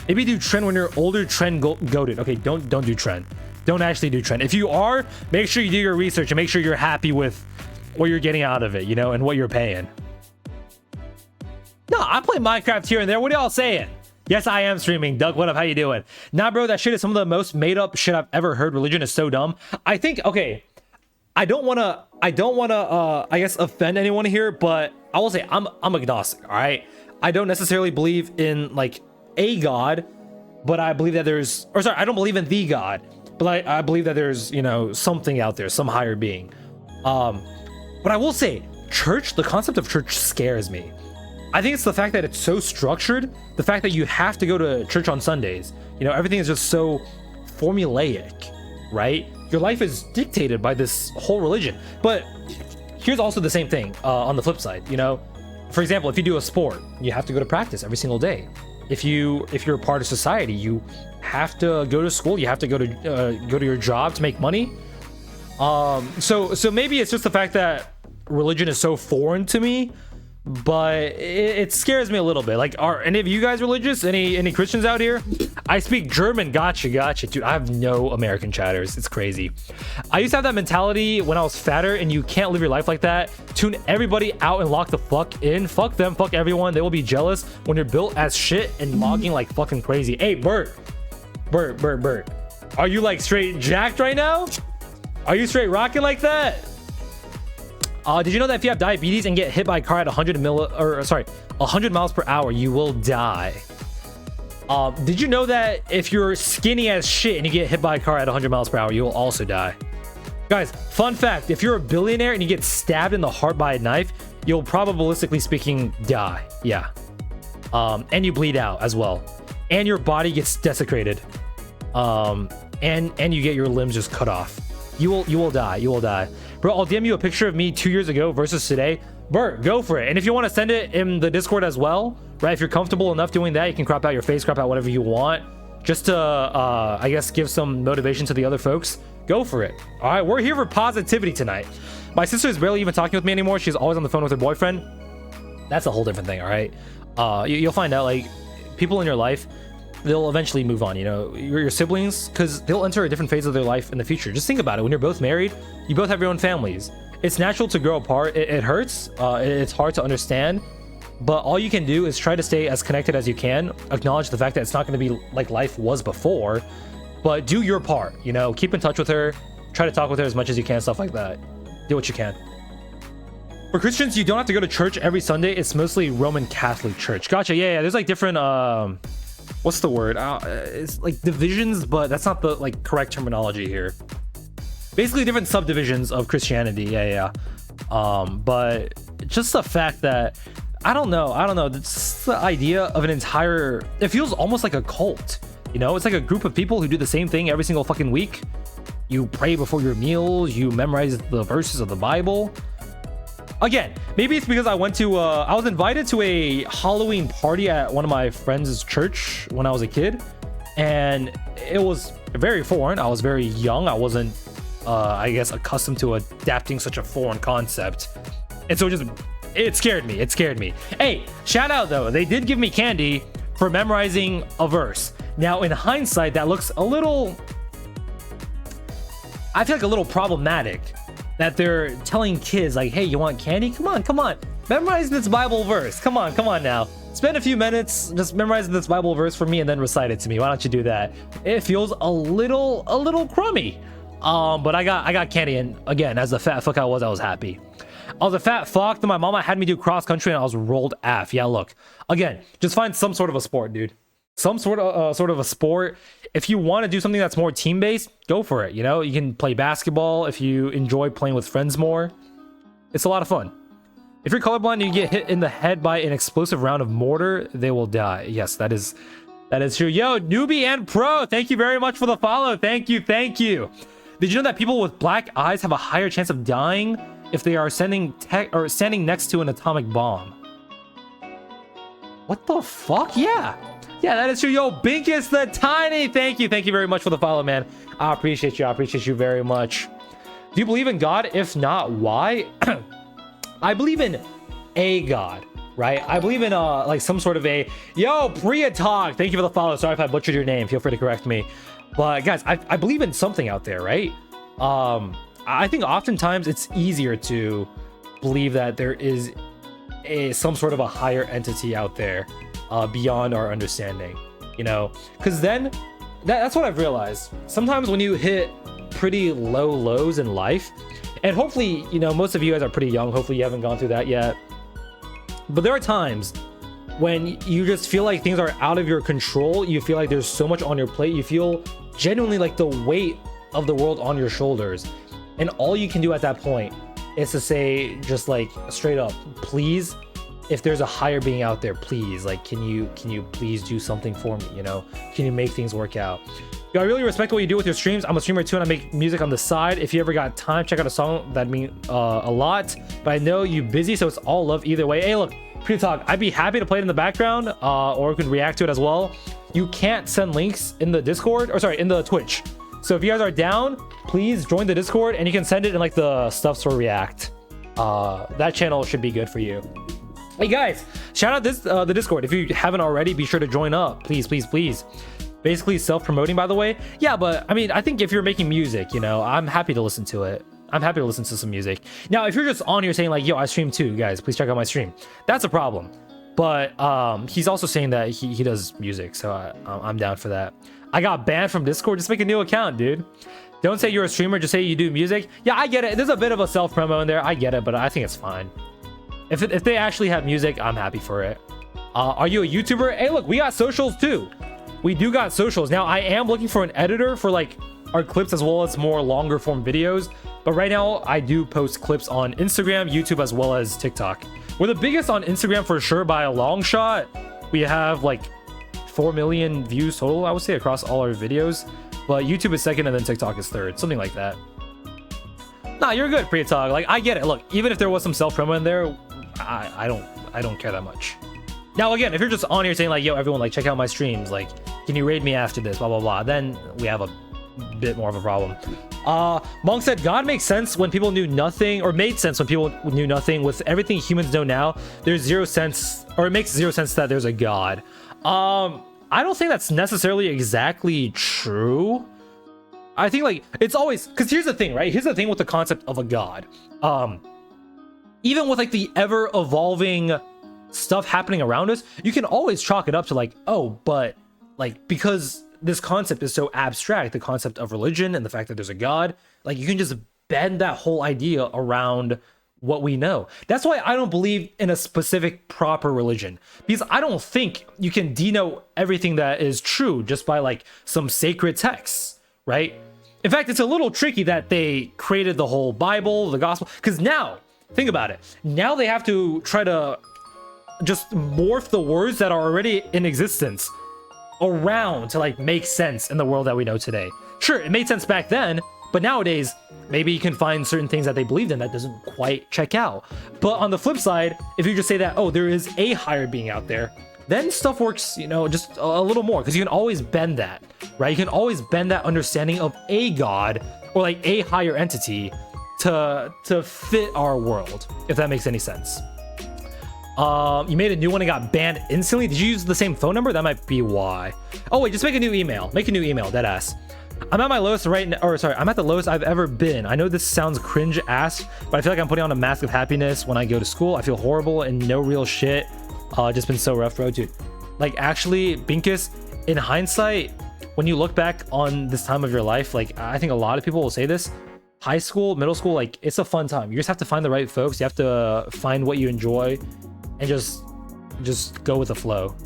Maybe do trend when you're older. Trend goated. Okay, don't do trend. Don't actually do trend. If you are, make sure you do your research and make sure you're happy with what you're getting out of it, you know, and what you're paying. No, I play Minecraft here and there. What are y'all saying? Yes, I am streaming. Doug, what up? How you doing? Nah, bro, that shit is some of the most made up shit I've ever heard. Religion is so dumb. I think, okay, I don't want to, I guess, offend anyone here, but I will say I'm agnostic, all right? I don't necessarily believe in, like, a God, but I believe that there's, or sorry, I don't believe in the God, but I believe that there's, you know, something out there, some higher being. But I will say, church, the concept of church scares me. I think it's the fact that it's so structured, the fact that you have to go to church on Sundays. You know, everything is just so formulaic, right? Your life is dictated by this whole religion. But here's also the same thing on the flip side, you know? For example, if you do a sport, you have to go to practice every single day. If you're a part of society, you have to go to school, you have to go to your job to make money. So maybe it's just the fact that religion is so foreign to me, but it scares me a little bit. Like, are any of you guys religious? Any Christians out here? I speak German. Gotcha. Dude, I have no American chatters. It's crazy. I used to have that mentality when I was fatter, and you can't live your life like that. Tune everybody out and lock the fuck in. Fuck them. Fuck everyone. They will be jealous when you're built as shit and logging like fucking crazy. Hey, Bert. Are you like straight jacked right now? Are you straight rocking like that? Did you know that if you have diabetes and get hit by a car at 100 miles per hour, you will die? Did you know that if you're skinny as shit and you get hit by a car at 100 miles per hour, you will also die? Guys, fun fact, if you're a billionaire and you get stabbed in the heart by a knife, you'll probabilistically speaking die. Yeah. And you bleed out as well. And your body gets desecrated. And you get your limbs just cut off. You will die. Bro, I'll DM you a picture of me 2 years ago versus today. Bert, go for it. And if you want to send it in the Discord as well, right? If you're comfortable enough doing that, you can crop out your face, crop out whatever you want, just to, I guess, give some motivation to the other folks. Go for it. All right, we're here for positivity tonight. My sister is barely even talking with me anymore. She's always on the phone with her boyfriend. That's a whole different thing, all right? You'll find out, like, people in your life, they'll eventually move on, you know, your siblings, because they'll enter a different phase of their life in the future. Just think about it. When you're both married, you both have your own families. It's natural to grow apart. It hurts. It's hard to understand, but all you can do is try to stay as connected as you can. Acknowledge the fact that it's not going to be like life was before, but do your part, you know, keep in touch with her, try to talk with her as much as you can, stuff like that. Do what you can. For Christians, you don't have to go to church every Sunday. It's mostly Roman Catholic Church. Gotcha. Yeah. There's like different, what's the word? It's like divisions, but that's not the like correct terminology here. Basically different subdivisions of Christianity. Yeah. But just the fact that I don't know. It's the idea of an entire, it feels almost like a cult, you know? It's like a group of people who do the same thing every single fucking week. You pray before your meals, you memorize the verses of the Bible. Again, maybe it's because I was invited to a Halloween party at one of my friends' church when I was a kid, and it was very foreign. I was very young. I wasn't, I guess, accustomed to adapting such a foreign concept, and so it scared me. Hey, shout out though, they did give me candy for memorizing a verse. Now, in hindsight, that looks a little, I feel like a little problematic. That they're telling kids like, hey, you want candy? Come on. Memorize this Bible verse. Come on now. Spend a few minutes just memorizing this Bible verse for me and then recite it to me. Why don't you do that? It feels a little crummy. But I got candy, and again, as the fat fuck I was happy. I was a fat fuck, and my mama had me do cross country and I was rolled af. Yeah, look. Again, just find some sort of a sport, dude. Some sort of a sport. If you want to do something that's more team-based, go for it. You know, you can play basketball if you enjoy playing with friends more. It's a lot of fun. If you're colorblind and you get hit in the head by an explosive round of mortar, they will die. Yes, that is true. Yo, newbie and pro, thank you very much for the follow. Thank you. Did you know that people with black eyes have a higher chance of dying if they are standing next to an atomic bomb? What the fuck? Yeah, that is true. Yo, Binkus the Tiny, thank you very much for the follow, man. I appreciate you very much. Do you believe in God? If not, why? I believe in a god, right? I believe in like some sort of a yo Priya talk. Thank you for the follow. Sorry if I butchered your name. Feel free to correct me. But guys, I believe in something out there, right? I think oftentimes it's easier to believe that there is some sort of a higher entity out there beyond our understanding, you know, because then that's what I've realized. Sometimes when you hit pretty low lows in life, and hopefully, you know, most of you guys are pretty young, hopefully you haven't gone through that yet, but there are times when you just feel like things are out of your control. You feel like there's so much on your plate. You feel genuinely like the weight of the world on your shoulders, and all you can do at that point is to say, just like straight up, please, if there's a higher being out there, please, like, can you please do something for me? You know, can you make things work out? Yo, I really respect what you do with your streams. I'm a streamer too, and I make music on the side. If you ever got time, check out a song that means a lot. But I know you busy, so it's all love either way. Hey, look, pre-talk, I'd be happy to play it in the background, or we could react to it as well. You can't send links in the Discord, or sorry, in the Twitch. So if you guys are down, please join the Discord, and you can send it in like the stuffs for react. That channel should be good for you. Hey guys, shout out the Discord. If you haven't already, be sure to join up, please, please, please. Basically self-promoting, by the way. Yeah, but I mean, I think if you're making music, you know, I'm happy to listen to it. I'm happy to listen to some music. Now, if you're just on here saying like, yo, I stream too, guys, please check out my stream, that's a problem. But he's also saying that he does music, so I'm down for that. I got banned from Discord. Just make a new account, dude. Don't say you're a streamer, just say you do music. Yeah, I get it. There's a bit of a self-promo in there. I get it, but I think it's fine. If they actually have music, I'm happy for it. Are you a YouTuber? Hey, look, we got socials too. We do got socials. Now, I am looking for an editor for like our clips as well as more longer form videos. But right now, I do post clips on Instagram, YouTube, as well as TikTok. We're the biggest on Instagram for sure by a long shot. We have like 4 million views total, I would say, across all our videos. But YouTube is second and then TikTok is third, something like that. Nah, you're good, pre-talk. Like, I get it. Look, even if there was some self-promo in there, I don't care that much. Now, again, if you're just on here saying like, yo, everyone, like, check out my streams, like, can you raid me after this, blah, blah, blah, then we have a bit more of a problem. Monk said, God makes sense when people knew nothing, or made sense when people knew nothing. With everything humans know now, there's zero sense, or it makes zero sense that there's a God. I don't think that's necessarily exactly true. I think like it's always, because here's the thing, right? Here's the thing with the concept of a God. Even with like the ever evolving stuff happening around us, you can always chalk it up to like, oh, but like, because this concept is so abstract, the concept of religion and the fact that there's a God, like you can just bend that whole idea around what we know. That's why I don't believe in a specific proper religion, because I don't think you can denote everything that is true just by like some sacred texts, right? In fact, it's a little tricky that they created the whole Bible, the gospel, because now, think about it. Now they have to try to just morph the words that are already in existence around to like make sense in the world that we know today. Sure, it made sense back then, but nowadays, maybe you can find certain things that they believed in that doesn't quite check out. But on the flip side, if you just say that, oh, there is a higher being out there, then stuff works, you know, just a little more, because you can always bend that, right? You can always bend that understanding of a God or like a higher entity to fit our world, if that makes any sense. You made a new one and got banned instantly. Did you use the same phone number? That might be why. Oh wait, just make a new email. Make a new email, deadass. I'm at my lowest right now, or sorry, I'm at the lowest I've ever been. I know this sounds cringe ass, but I feel like I'm putting on a mask of happiness when I go to school. I feel horrible and no real shit. Just been so rough, bro, dude. Like actually, Binkus, in hindsight, when you look back on this time of your life, like I think a lot of people will say this, high school, middle school, like it's a fun time. You just have to find the right folks. You have to find what you enjoy and just go with the flow.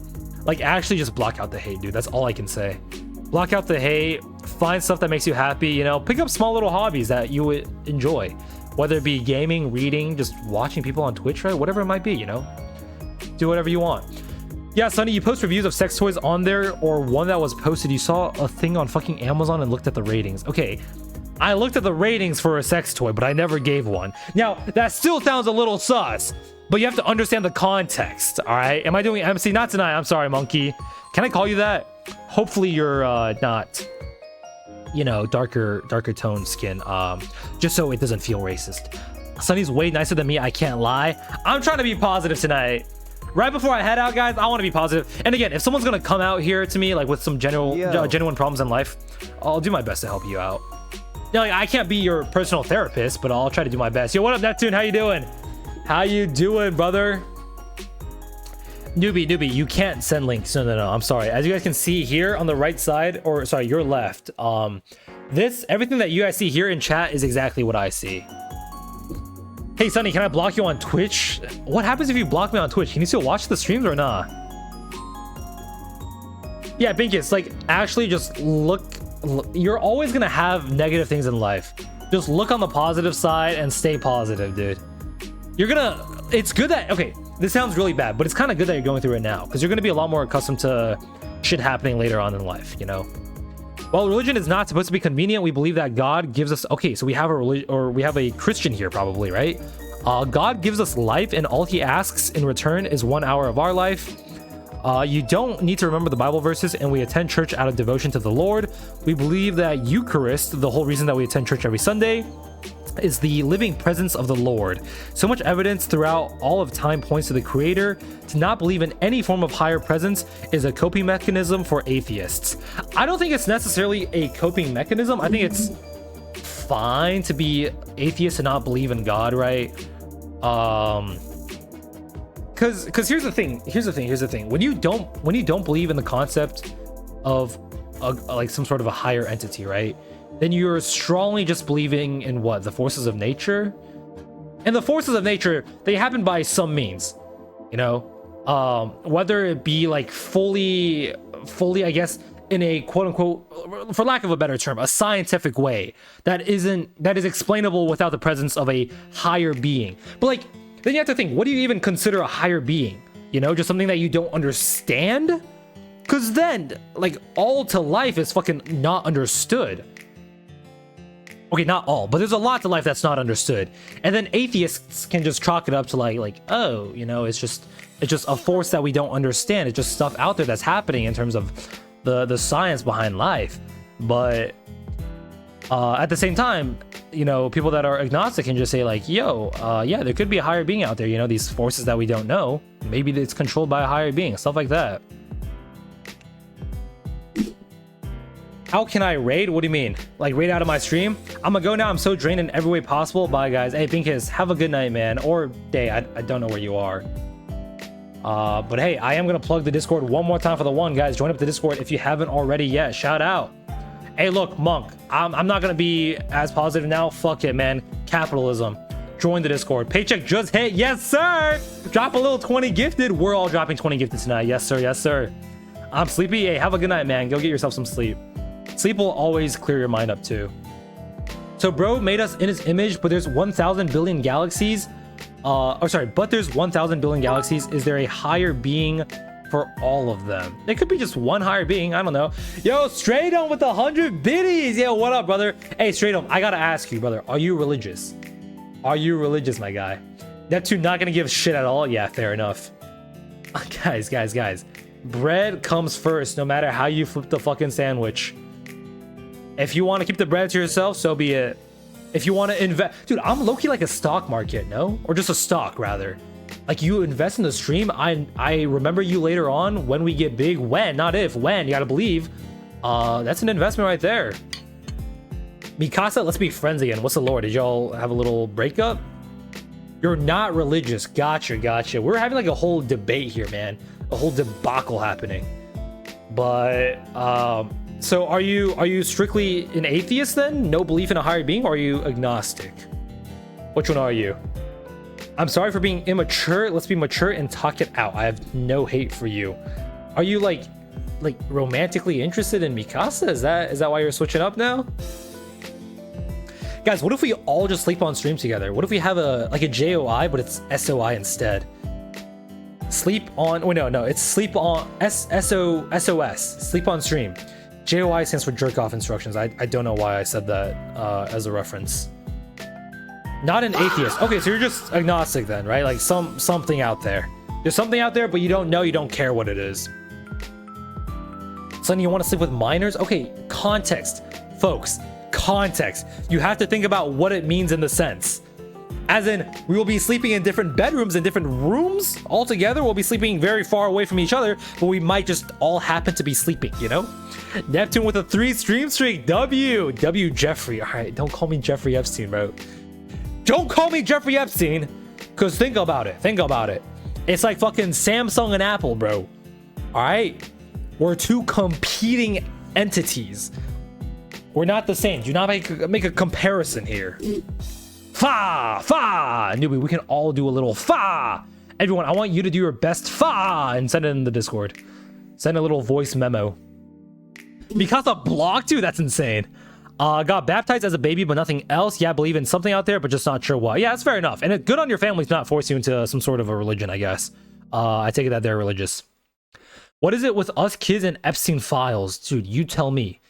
Like actually just block out the hate, dude. That's all I can say. Block out the hate, find stuff that makes you happy, you know, pick up small little hobbies that you would enjoy, whether it be gaming, reading, just watching people on Twitch, right? Whatever it might be, you know, do whatever you want. Yeah, Sonny, you post reviews of sex toys on there, or one that was posted, you saw a thing on fucking Amazon and looked at the ratings. Okay, I looked at the ratings for a sex toy, but I never gave one. Now, that still sounds a little sus, but you have to understand the context, all right? Am I doing MC? Not tonight, I'm sorry, monkey. Can I call you that? Hopefully you're not, you know, darker tone skin, just so it doesn't feel racist. Sunny's way nicer than me, I can't lie. I'm trying to be positive tonight. Right before I head out, guys, I want to be positive. And again, if someone's gonna come out here to me like with some genuine problems in life, I'll do my best to help you out. You know, like, I can't be your personal therapist, but I'll try to do my best. Yo, what up, Neptune? How you doing? How you doing, brother? Newbie, you can't send links. No, I'm sorry. As you guys can see here on the right side, or sorry, your left, everything that you guys see here in chat is exactly what I see. Hey, Sunny, can I block you on Twitch? What happens if you block me on Twitch? Can you still watch the streams or not? Yeah, Binkus, like, actually just look. You're always gonna have negative things in life. Just look on the positive side and stay positive, dude. It's good that, okay, this sounds really bad, but it's kind of good that you're going through it now, because you're gonna be a lot more accustomed to shit happening later on in life, you know? While religion is not supposed to be convenient, we believe that God gives us, okay, so we have a Christian here probably, right? God gives us life, and all he asks in return is 1 hour of our life. You don't need to remember the Bible verses, and we attend church out of devotion to the Lord. We believe that Eucharist, the whole reason that we attend church every Sunday, is the living presence of the Lord. So much evidence throughout all of time points to the Creator. To not believe in any form of higher presence is a coping mechanism for atheists. I don't think it's necessarily a coping mechanism. I think it's fine to be atheist and not believe in God, right? Because here's the thing. When you don't believe in the concept of like some sort of a higher entity, right? Then you're strongly just believing in what? The forces of nature? And the forces of nature, they happen by some means, you know? Whether it be like fully, I guess, in a quote unquote, for lack of a better term, a scientific way that is explainable without the presence of a higher being. But like, then you have to think, what do you even consider a higher being? You know, just something that you don't understand? Because then, like, all to life is fucking not understood. Okay, not all, but there's a lot to life that's not understood. And then atheists can just chalk it up to like, oh, you know, it's just a force that we don't understand. It's just stuff out there that's happening in terms of the science behind life. But at the same time, you know, people that are agnostic can just say like, yo, yeah, there could be a higher being out there. You know, these forces that we don't know. Maybe it's controlled by a higher being, stuff like that. How can I raid? What do you mean? Like raid out of my stream? I'm gonna go now. I'm so drained in every way possible. Bye, guys. Hey, Binkus, have a good night, man. Or day. I don't know where you are. But hey, I am gonna plug the Discord one more time for the one, guys. Join up the Discord if you haven't already yet. Shout out. Hey, look, Monk. I'm not gonna be as positive now. Fuck it, man. Capitalism. Join the Discord. Paycheck just hit. Yes, sir. Drop a little 20 gifted. We're all dropping 20 gifted tonight. Yes, sir. Yes, sir. I'm sleepy. Hey, have a good night, man. Go get yourself some sleep. Sleep will always clear your mind up too. So bro made us in his image, but there's 1,000 billion galaxies. But there's 1,000 billion galaxies. Is there a higher being for all of them? There could be just one higher being. I don't know. Yo, Stratum with 100 biddies. Yo, what up, brother? Hey, Stratum, I gotta ask you, brother. Are you religious? Are you religious, my guy? Neptune not gonna give a shit at all? Yeah, fair enough. Guys. Bread comes first, no matter how you flip the fucking sandwich. If you want to keep the bread to yourself, so be it. If you want to invest, dude, I'm low-key like a stock market, no? Or just a stock, rather. Like, you invest in the stream, I remember you later on when we get big. When, not if, when, you gotta believe. That's an investment right there. Mikasa, let's be friends again. What's the lore? Did y'all have a little breakup? You're not religious. Gotcha. We're having like a whole debate here, man. A whole debacle happening. But, so are you strictly an atheist then? No belief in a higher being, or are you agnostic? Which one are you? I'm sorry for being immature. Let's be mature and talk it out. I have no hate for you. Are you like romantically interested in Mikasa? Is that why you're switching up now? Guys, what if we all just sleep on stream together? What if we have a JOI, but it's SOI instead? Sleep on, oh no, it's sleep on SOS, sleep on stream. JOI stands for jerk off instructions. I don't know why I said that as a reference. Not an atheist. Okay, so you're just agnostic then, right? Like something out there. There's something out there, but you don't know, you don't care what it is. Sonny, you want to sleep with minors? Okay, context. Folks, context. You have to think about what it means in the sense. As in, we will be sleeping in different bedrooms and different rooms altogether. We'll be sleeping very far away from each other, but we might just all happen to be sleeping, you know? Neptune with a 3 stream streak. W Jeffrey. All right, don't call me Jeffrey Epstein, bro. Don't call me Jeffrey Epstein, because think about it. Think about it. It's like fucking Samsung and Apple, bro. All right? We're two competing entities. We're not the same. Do not make a comparison here. Fa! Newbie, we can all do a little fa! Everyone, I want you to do your best fa! And send it in the Discord. Send a little voice memo. Mikasa blocked you? That's insane. Got baptized as a baby, but nothing else. Yeah, believe in something out there, but just not sure what. Yeah, that's fair enough. And good on your family to not force you into some sort of a religion, I guess. I take it that they're religious. What is it with us kids and Epstein files? Dude, you tell me.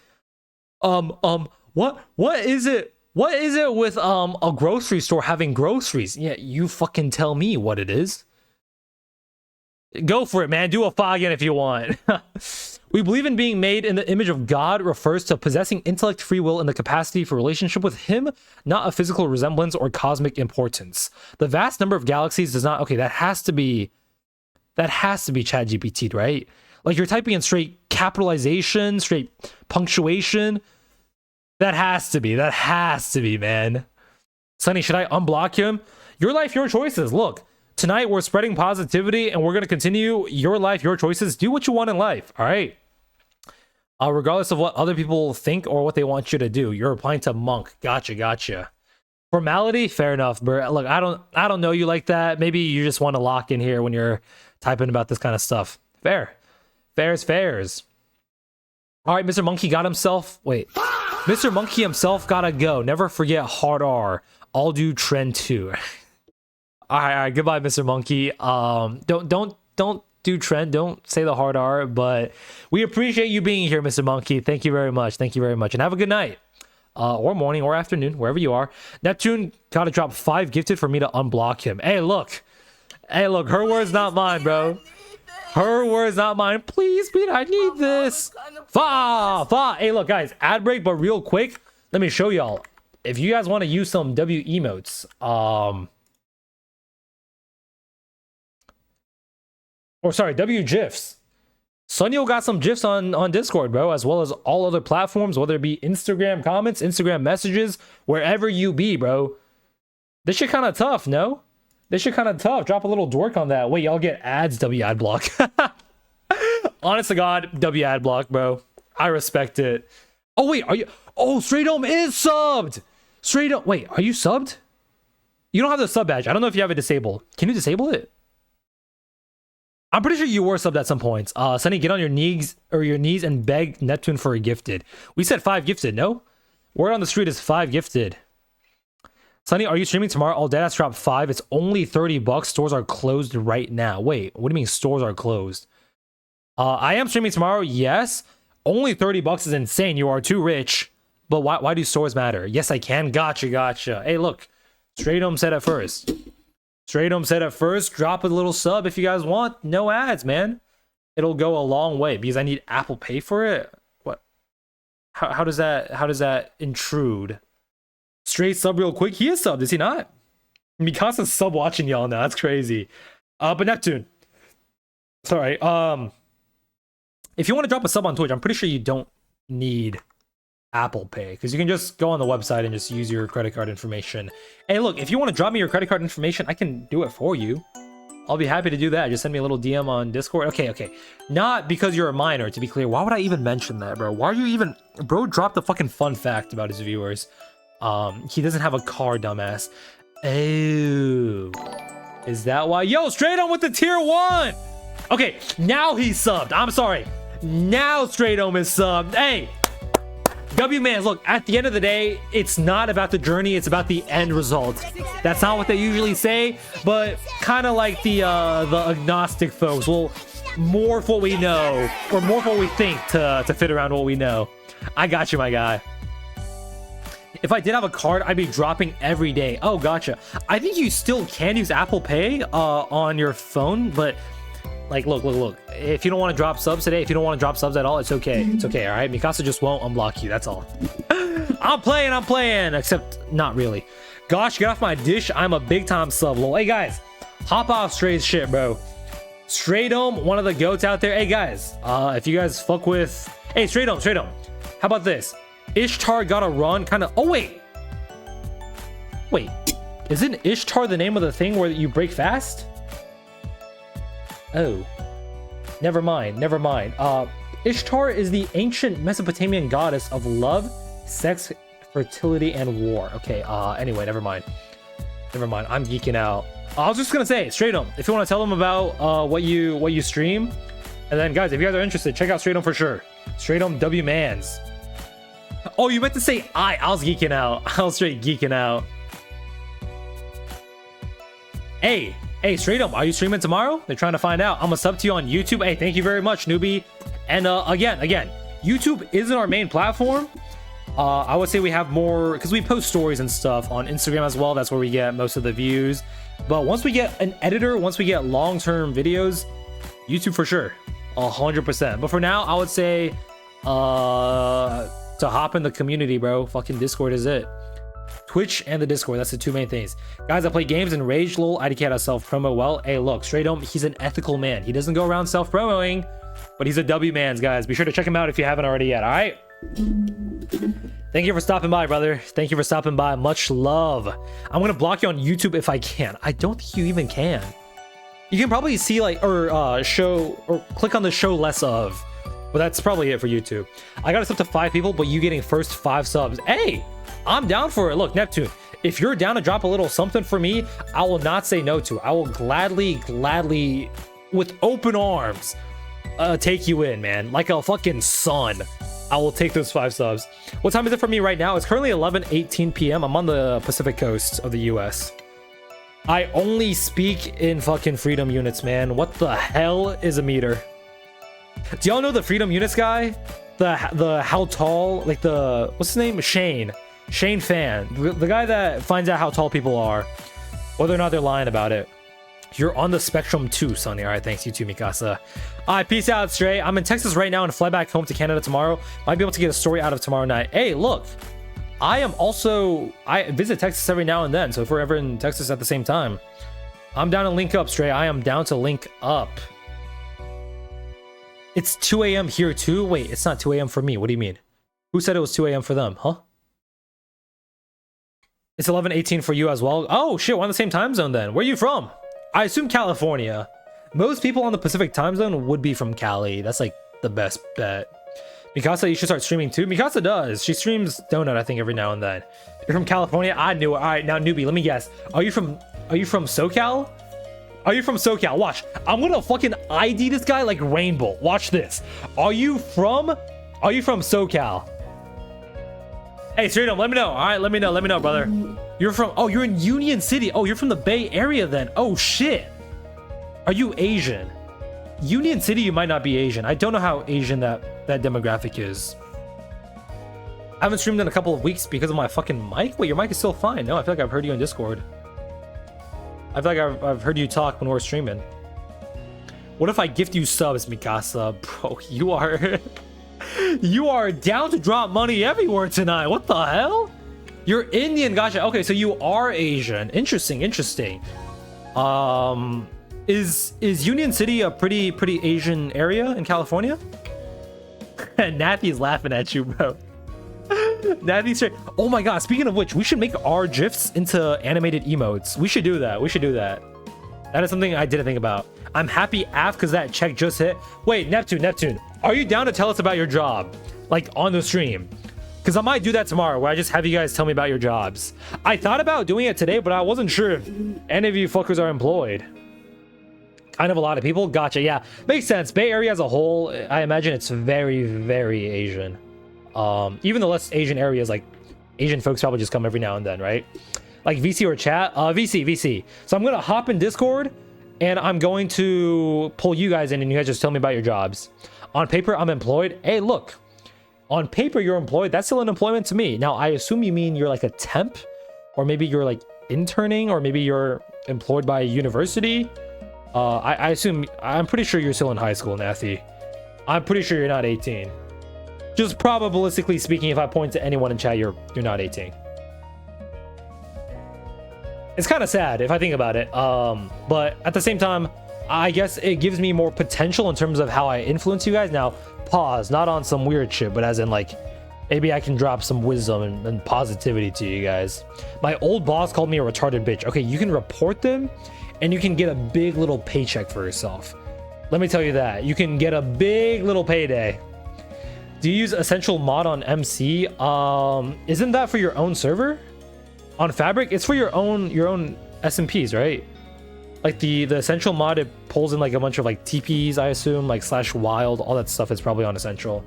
What is it? What is it with a grocery store having groceries? Yeah, you fucking tell me what it is. Go for it, man. Do a fa again if you want. We believe in being made in the image of God refers to possessing intellect, free will, and the capacity for relationship with him, not a physical resemblance or cosmic importance. The vast number of galaxies does not... Okay, that has to be ChatGPT, right? Like you're typing in straight capitalization, straight punctuation. That has to be, man. Sonny, should I unblock him? Your life, your choices. Look, tonight we're spreading positivity and we're going to continue your life, your choices. Do what you want in life, all right? Regardless of what other people think or what they want you to do. You're replying to Monk. Gotcha. Formality, fair enough, bro. Look, I don't know you like that. Maybe you just want to lock in here when you're typing about this kind of stuff. Fair. Fairs. All right, Mr. Monkey got himself... Wait. Mr. Monkey himself gotta go. Never forget hard R. I'll do trend 2. All right. Goodbye, Mr. Monkey. Don't do trend. Don't say the hard R. But we appreciate you being here, Mr. Monkey. Thank you very much. And have a good night, or morning, or afternoon, wherever you are. Neptune gotta drop 5 gifted for me to unblock him. Hey, look. Her words, not mine, bro. Her words, not mine. Please, Pete, I need this. Fa. Hey, look, guys, ad break, but real quick, let me show y'all. If you guys want to use some W emotes, W GIFs. Sunyo got some GIFs on Discord, bro, as well as all other platforms, whether it be Instagram comments, Instagram messages, wherever you be, bro. This shit kind of tough, no? Drop a little dork on that. Wait, y'all get ads, W ad block. Honest to God, W ad block, bro. I respect it. Oh, wait, are you... Oh, Straight Home is subbed! Straight Home... Wait, are you subbed? You don't have the sub badge. I don't know if you have it disabled. Can you disable it? I'm pretty sure you were subbed at some points. Sunny, get on your knees and beg Neptune for a gifted. We said 5 gifted, no? Word on the street is 5 gifted. Sunny, are you streaming tomorrow? All deadass drop 5. It's only $30. Stores are closed right now. Wait, what do you mean stores are closed? I am streaming tomorrow, yes. Only $30 is insane. You are too rich. But why do stores matter? Yes, I can. Gotcha. Hey, look. Straight Home said it first. Drop a little sub if you guys want. No ads, man. It'll go a long way because I need Apple Pay for it. What? How does that intrude? Straight sub real quick. He is subbed, is he not? Mikasa's sub watching y'all now. That's crazy. But Neptune. Sorry. If you want to drop a sub on Twitch, I'm pretty sure you don't need Apple Pay because you can just go on the website and just use your credit card information. Hey, look, if you want to drop me your credit card information, I can do it for you. I'll be happy to do that. Just send me a little DM on Discord. Okay. Not because you're a minor, to be clear. Why would I even mention that, bro? Why are you even... Bro dropped a fucking fun fact about his viewers. He doesn't have a car, dumbass. Oh. Is that why? Yo, Straight On with the tier 1! Okay, now he's subbed. I'm sorry. Now Straight Home is subbed. Hey! W-Mans, look, at the end of the day, it's not about the journey, it's about the end result. That's not what they usually say, but kind of like the agnostic folks will morph what we know, or morph what we think to fit around what we know. I got you, my guy. If I did have a card, I'd be dropping every day. Oh, gotcha. I think you still can use Apple Pay on your phone, but... Like, look. If you don't want to drop subs today, if you don't want to drop subs at all, it's okay. It's okay, all right? Mikasa just won't unblock you. That's all. I'm playing. Except, not really. Gosh, get off my dish. I'm a big time sub. Lol. Hey guys, hop off Stray's shit, bro. Stray Dome, one of the goats out there. Hey guys, if you guys fuck with, hey Stray Dome, how about this? Ishtar got a run, kind of. Oh wait, isn't Ishtar the name of the thing where you break fast? Oh, never mind. Ishtar is the ancient Mesopotamian goddess of love, sex, fertility, and war. Okay, anyway, never mind. I'm geeking out. I was just gonna say, Stray Dome, if you want to tell them about what you stream, and then guys, if you guys are interested, check out Stray Dome for sure. Stray Dome W Mans. Oh, you meant to say I was geeking out. I was straight geeking out. Hey, Stray Dome, are you streaming tomorrow? They're trying to find out. I'm a sub to you on YouTube. Hey, thank you very much, newbie. And again, YouTube isn't our main platform. I would say we have more because we post stories and stuff on Instagram as well. That's where we get most of the views. But once we get an editor, once we get long-term videos, YouTube for sure, 100%. But for now, I would say to hop in the community, bro. Fucking Discord is it. Twitch and the Discord, that's the two main things. Guys, I play games and rage, lol. IDK does self-promo well. Hey, look, Stray Dome, he's an ethical man. He doesn't go around self-promoing, but he's a W-mans, guys. Be sure to check him out if you haven't already yet, all right? Thank you for stopping by, brother. Thank you for stopping by. Much love. I'm gonna block you on YouTube if I can. I don't think you even can. You can probably see like show or click on the show less of, but that's probably it for YouTube. I got us up to 5 people, but you getting first 5 subs. Hey, I'm down for it. Look, Neptune, if you're down to drop a little something for me, I will not say no to it. I will gladly with open arms take you in, man, like a fucking son. I will take those 5 subs. What time is it for me right now? It's currently 11:18 p.m. I'm on the Pacific coast of the US. I only speak in fucking freedom units, man. What the hell is a meter? Do y'all know the freedom units guy? The how tall, like the, what's his name? Shane Fan. The guy that finds out how tall people are, whether or not they're lying about it. You're on the spectrum too, Sonny. All right, thanks. You too, Mikasa. All right, peace out, Stray. I'm in Texas right now and fly back home to Canada tomorrow. Might be able to get a story out of tomorrow night. Hey, look, I visit Texas every now and then. So if we're ever in Texas at the same time, I'm down to link up, Stray. I am down to link up. It's 2 a.m. here too. Wait, it's not 2 a.m. for me. What do you mean? Who said it was 2 a.m. for them? Huh? It's 11:18 for you as well. Oh shit, we're on the same time zone then. Where are you from? I assume California. Most people on the Pacific time zone would be from Cali. That's like the best bet. Mikasa, you should start streaming too. Mikasa does. She streams Donut, I think, every now and then. You're from California? I knew it. All right, now newbie, let me guess. Are you from SoCal? Are you from SoCal? Watch. I'm gonna fucking ID this guy like Rainbow. Watch this. Are you from SoCal? Hey, straight up, let me know. All right, let me know, brother. You're in Union City. Oh, you're from the Bay Area then. Oh, shit. Are you Asian? Union City, you might not be Asian. I don't know how Asian that demographic is. I haven't streamed in a couple of weeks because of my fucking mic. Wait, your mic is still fine. No, I feel like I've heard you on Discord. I feel like I've heard you talk when we're streaming. What if I gift you subs, Mikasa? Bro, you are... You are down to drop money everywhere tonight. What the hell? You're Indian, gotcha. Okay, so you are Asian. Interesting. Is Union City a pretty Asian area in California? Nathy's laughing at you, bro. Nathy's straight. Oh my god, speaking of which, we should make our GIFs into animated emotes. We should do that. That is something I didn't think about. I'm happy af because that check just hit. Wait, Neptune. Are you down to tell us about your job? Like on the stream? Because I might do that tomorrow where I just have you guys tell me about your jobs. I thought about doing it today, but I wasn't sure if any of you fuckers are employed. Kind of a lot of people. Gotcha. Yeah, makes sense. Bay Area as a whole, I imagine it's very, very Asian. Even the less Asian areas, like Asian folks probably just come every now and then, right? Like VC or chat? VC. So I'm going to hop in Discord and I'm going to pull you guys in and you guys just tell me about your jobs. On paper, I'm employed. Hey, look. On paper, you're employed. That's still an employment to me. Now, I assume you mean you're like a temp, or maybe you're like interning, or maybe you're employed by a university. I assume, I'm pretty sure you're still in high school, Nathy. I'm pretty sure you're not 18. Just probabilistically speaking, if I point to anyone in chat, you're not 18. It's kind of sad if I think about it. But at the same time, I guess it gives me more potential in terms of how I influence you guys. Now, pause, not on some weird shit, but as in like, maybe I can drop some wisdom and positivity to you guys. My old boss called me a retarded bitch. Okay, you can report them and you can get a big little paycheck for yourself. Let me tell you that. You can get a big little payday. Do you use Essential Mod on MC? Isn't that for your own server? On Fabric? It's for your own SMPs, right? Like the Essential Mod, it pulls in like a bunch of like TPs, I assume, like /wild, all that stuff is probably on Essential.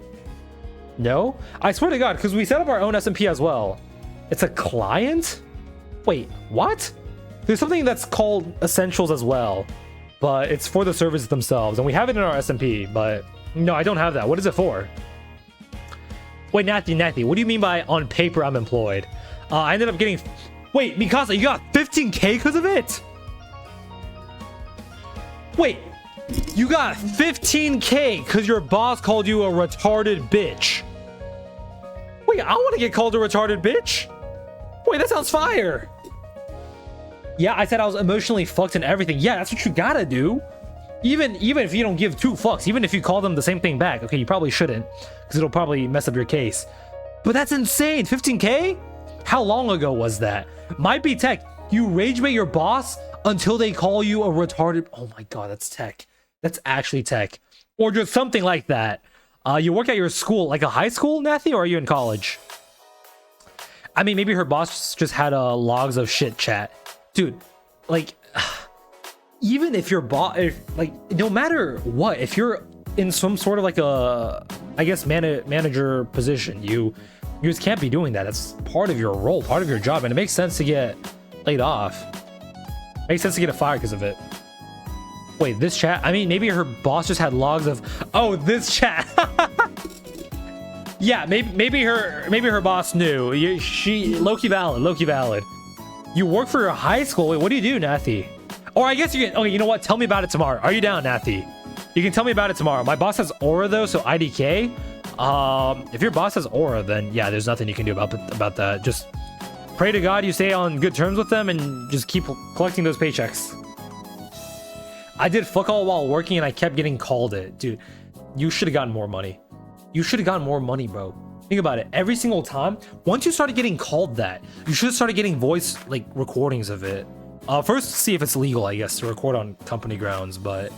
No? I swear to God, because we set up our own SMP as well. It's a client? Wait, what? There's something that's called Essentials as well, but it's for the servers themselves, and we have it in our SMP, but no, I don't have that. What is it for? Wait, Nathy, what do you mean by on paper I'm employed? I ended up getting... Wait, Mikasa, you got 15k because of it? Wait, you got 15k because your boss called you a retarded bitch. Wait, I want to get called a retarded bitch? Wait, that sounds fire. Yeah, I said I was emotionally fucked and everything. Yeah, that's what you gotta do. Even if you don't give two fucks, even if you call them the same thing back. Okay, you probably shouldn't, because it'll probably mess up your case. But that's insane. 15k? How long ago was that? Might be tech. You rage bait your boss until they call you a retarded... Oh my God, that's tech. That's actually tech. Or just something like that. You work at your school, like a high school, Nathy, or are you in college? I mean, maybe her boss just had logs of shit chat. Dude, like, even if your boss, like, no matter what, if you're in some sort of like a, I guess, manager position, you just can't be doing that. That's part of your role, part of your job, and it makes sense to get laid off. Makes sense to get fired because of it. Wait, this chat? I mean, maybe her boss just had logs of, oh, this chat. Yeah, maybe her boss knew. She low-key valid. You work for your high school. Wait, what do you do, Nathy? Or I guess you can... Okay, you know what? Tell me about it tomorrow. Are you down, Nathy? You can tell me about it tomorrow. My boss has aura though, so IDK. If your boss has aura, then yeah, there's nothing you can do about that. Just pray to God you stay on good terms with them and just keep collecting those paychecks. I did fuck all while working and I kept getting called it. Dude, you should have gotten more money. You should have gotten more money, bro. Think about it. Every single time, once you started getting called that, you should have started getting voice like recordings of it. First, see if it's legal, I guess, to record on company grounds. But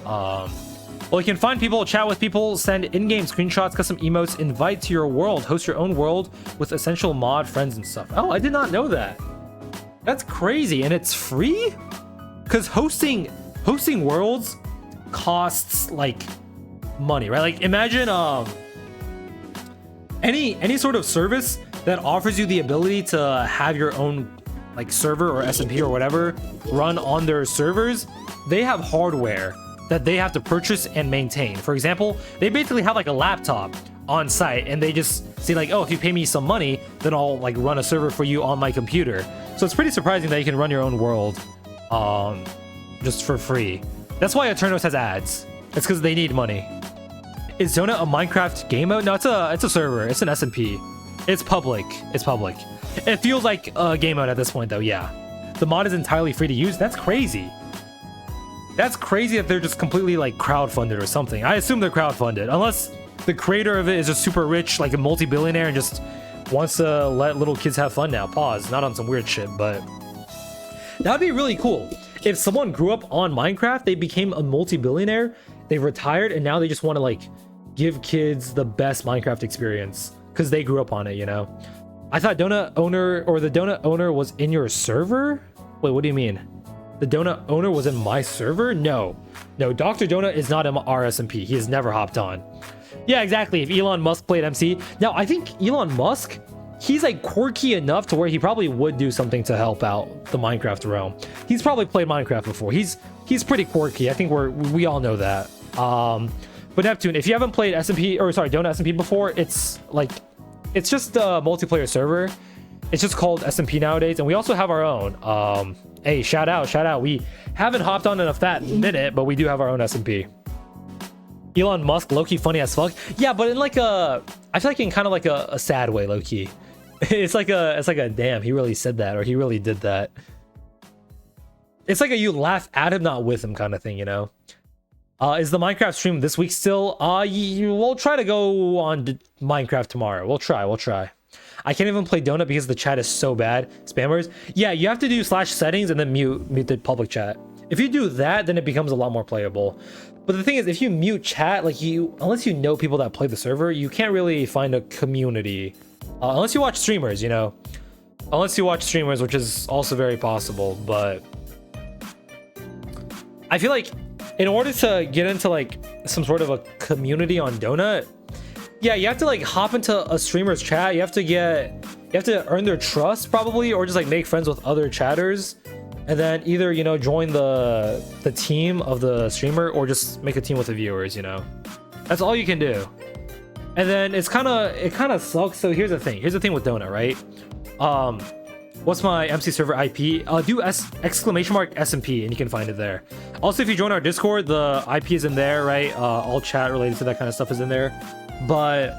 well, you can find people, chat with people, send in-game screenshots, custom emotes, invite to your world, host your own world with essential mod friends and stuff. Oh, I did not know that. That's crazy, and it's free? Because hosting worlds costs like money, right? Like imagine any sort of service that offers you the ability to have your own like server or SMP or whatever run on their servers. They have hardware that they have to purchase and maintain. For example, they basically have like a laptop on site and they just say like, oh, if you pay me some money, then I'll like run a server for you on my computer. So it's pretty surprising that you can run your own world just for free. That's why Eternos has ads. It's because they need money. Is Zona a Minecraft game mode? No, it's a server. It's an SMP. It's public. It's public. It feels like a game mode at this point, though. Yeah, the mod is entirely free to use. That's crazy. That's crazy that they're just completely like crowdfunded or something. I assume they're crowdfunded, unless the creator of it is just super rich, like a multi-billionaire, and just wants to let little kids have fun now. Pause. Not on some weird shit, but that'd be really cool. If someone grew up on Minecraft, they became a multi-billionaire, they retired, and now they just want to like give kids the best Minecraft experience because they grew up on it, you know? I thought Donut owner or the Donut owner was in your server? Wait, what do you mean? The Donut owner was in my server? No, Dr. Donut is not in our SMP. He has never hopped on. Yeah, exactly. If Elon Musk played MC. Now, I think Elon Musk, he's like quirky enough to where he probably would do something to help out the Minecraft realm. He's probably played Minecraft before. He's pretty quirky. I think we all know that. But Neptune, if you haven't played SMP, or sorry, Donut SMP before, it's just a multiplayer server. It's just called SMP nowadays, and we also have our own. Hey, shout out. We haven't hopped on in a fat minute, but we do have our own SMP. Elon Musk, low-key funny as fuck. Yeah, but in like I feel like in kind of like a sad way, low-key. It's like a damn, he really said that, or he really did that. It's like a you laugh at him, not with him kind of thing, you know? Is the Minecraft stream this week still? We'll try to go on Minecraft tomorrow. We'll try. I can't even play Donut because the chat is so bad. Spammers. Yeah, you have to do /settings and then mute the public chat. If you do that, then it becomes a lot more playable. But the thing is, if you mute chat, like unless you know people that play the server, you can't really find a community. Unless you watch streamers, you know? Unless you watch streamers, which is also very possible, but I feel like in order to get into like some sort of a community on Donut, yeah, you have to like hop into a streamer's chat. You have to earn their trust probably, or just like make friends with other chatters, and then either, you know, join the team of the streamer or just make a team with the viewers, you know. That's all you can do. And then it kind of sucks. So here's the thing with Donut, right? What's my MC server IP? Do !SMP and you can find it there. Also, if you join our Discord, the IP is in there, right? All chat related to that kind of stuff is in there. But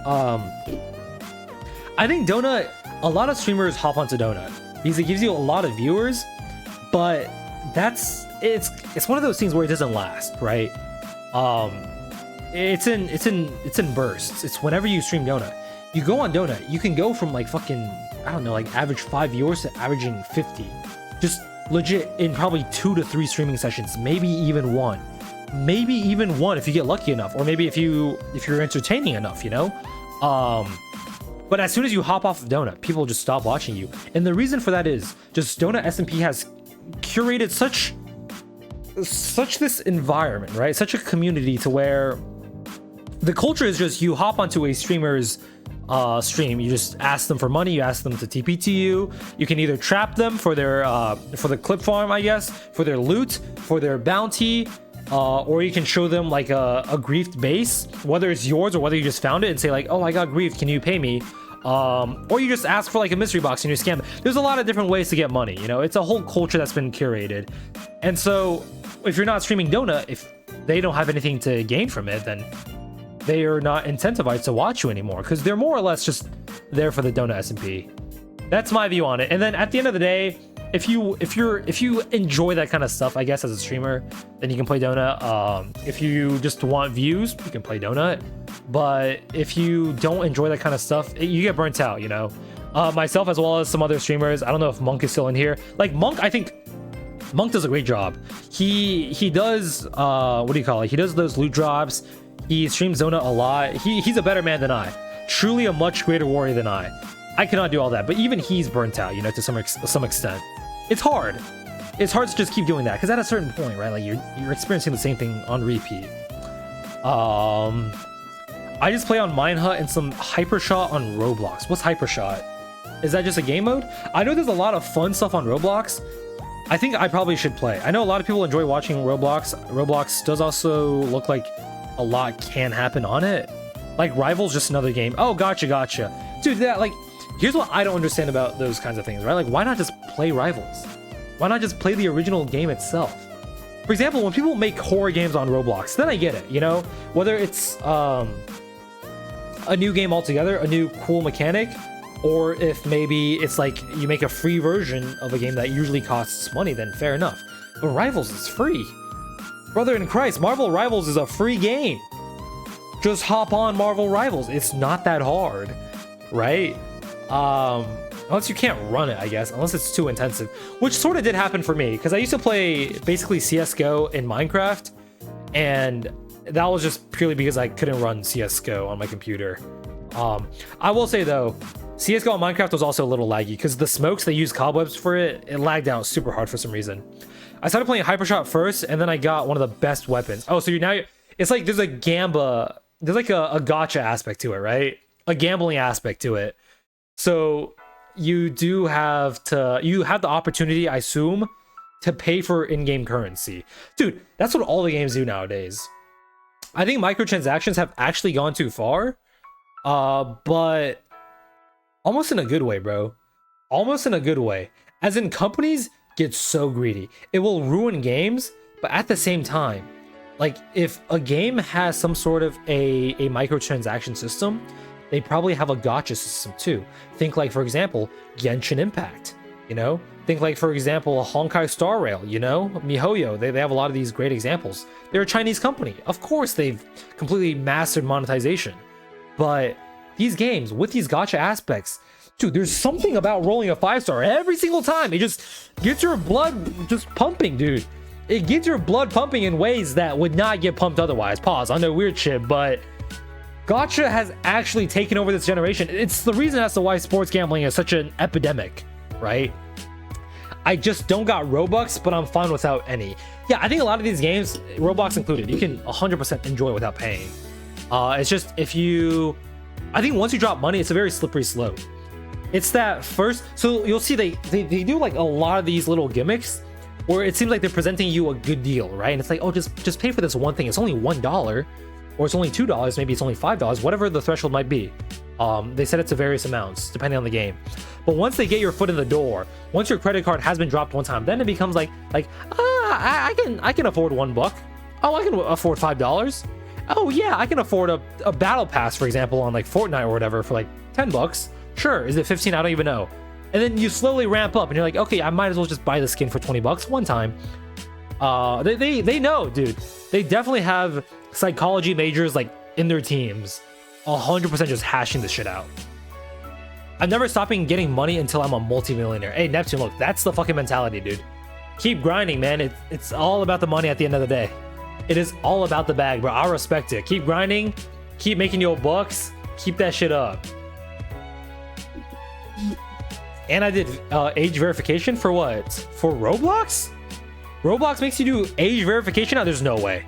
I think Donut, a lot of streamers hop onto Donut because it gives you a lot of viewers, but it's one of those things where it doesn't last, right? It's in bursts. It's whenever you stream Donut. You go on Donut, you can go from like fucking, I don't know, like average 5 viewers to averaging 50. Just legit in probably 2 to 3 streaming sessions, maybe even one. Maybe even one if you get lucky enough, or maybe if you're entertaining enough, you know? But as soon as you hop off of Donut, people just stop watching you. And the reason for that is just Donut SMP has curated such this environment, right? Such a community to where the culture is just you hop onto a streamer's stream, you just ask them for money, you ask them to TP to you. You can either trap them for their for the clip farm, I guess, for their loot, for their bounty, or you can show them like a griefed base, whether it's yours or whether you just found it, and say like, oh, I got griefed, can you pay me? Or you just ask for like a mystery box and you scam. There's a lot of different ways to get money, you know? It's a whole culture that's been curated. And so if you're not streaming Donut, if they don't have anything to gain from it, then they are not incentivized to watch you anymore, because they're more or less just there for the Donut SMP. That's my view on it. And then at the end of the day, if you enjoy that kind of stuff, I guess, as a streamer, then you can play Donut. If you just want views, you can play Donut. But if you don't enjoy that kind of stuff, you get burnt out, you know? Myself, as well as some other streamers. I don't know if Monk is still in here. Like Monk, I think Monk does a great job. He does what do you call it? He does those loot drops. He streams Donut a lot. He's a better man than I. Truly a much greater warrior than I. I cannot do all that, but even he's burnt out, you know, to some extent. It's hard. It's hard to just keep doing that, because at a certain point, right, like you're experiencing the same thing on repeat. I just play on Minehut and some Hypershot on Roblox. What's Hypershot? Is that just a game mode? I know there's a lot of fun stuff on Roblox. I think I probably should play. I know a lot of people enjoy watching Roblox. Roblox does also look like a lot can happen on it. Like Rivals, just another game. Oh, gotcha. Dude, that, like, here's what I don't understand about those kinds of things, right? Like, why not just play Rivals? Why not just play the original game itself? For example, when people make horror games on Roblox, then I get it, you know? Whether it's a new game altogether, a new cool mechanic, or if maybe it's like you make a free version of a game that usually costs money, then fair enough. But Rivals is free. Brother in Christ, Marvel Rivals is a free game. Just hop on Marvel Rivals. It's not that hard, right? Unless you can't run it, I guess, unless it's too intensive, which sort of did happen for me, because I used to play basically CSGO in Minecraft, and that was just purely because I couldn't run CSGO on my computer. I will say though, CSGO on Minecraft was also a little laggy, because the smokes, they used cobwebs for it, it lagged out super hard for some reason. I started playing Hypershot first, and then I got one of the best weapons. Oh, so it's like there's a gamba, there's like a gotcha aspect to it, right? A gambling aspect to it. So you have the opportunity, I assume, to pay for in-game currency. Dude, that's what all the games do nowadays. I think microtransactions have actually gone too far, but almost in a good way, bro. Almost in a good way. As in, companies get so greedy. It will ruin games, but at the same time, like, if a game has some sort of a microtransaction system, they probably have a gotcha system too. Think like, for example, Genshin Impact. You know, Think like, for example, Honkai Star Rail, you know, MiHoYo, they have a lot of these great examples. They're a Chinese company. Of course, they've completely mastered monetization. But these games, with these gacha aspects, dude, there's something about rolling a 5-star every single time. It just gets your blood just pumping, dude. It gets your blood pumping in ways that would not get pumped otherwise. Pause, I know weird shit, but gacha has actually taken over this generation. It's the reason as to why sports gambling is such an epidemic, right? I just don't got Robux, but I'm fine without any. Yeah, I think a lot of these games, Roblox included, you can 100% enjoy without paying. It's just if you... I think once you drop money, it's a very slippery slope. It's that first... So you'll see they do like a lot of these little gimmicks where it seems like they're presenting you a good deal, right? And it's like, oh, just pay for this one thing. It's only $1, or it's only $2, maybe it's only $5, whatever the threshold might be. They set it to various amounts depending on the game. But once they get your foot in the door, once your credit card has been dropped one time, then it becomes like I can afford $1. Oh, I can afford $5. Oh yeah, I can afford a battle pass, for example, on like Fortnite or whatever for like $10. Sure, is it 15? I don't even know. And then you slowly ramp up, and you're like, okay, I might as well just buy the skin for $20 one time. They know, dude. They definitely have psychology majors like in their teams, 100% just hashing this shit out. I'm never stopping getting money until I'm a multi-millionaire. Hey, Neptune, look, that's the fucking mentality, dude. Keep grinding, man. It's all about the money at the end of the day. It is all about the bag, bro. I respect it. Keep grinding. Keep making your bucks. Keep that shit up. And I did age verification for what? For Roblox? Roblox makes you do age verification? Now, there's no way.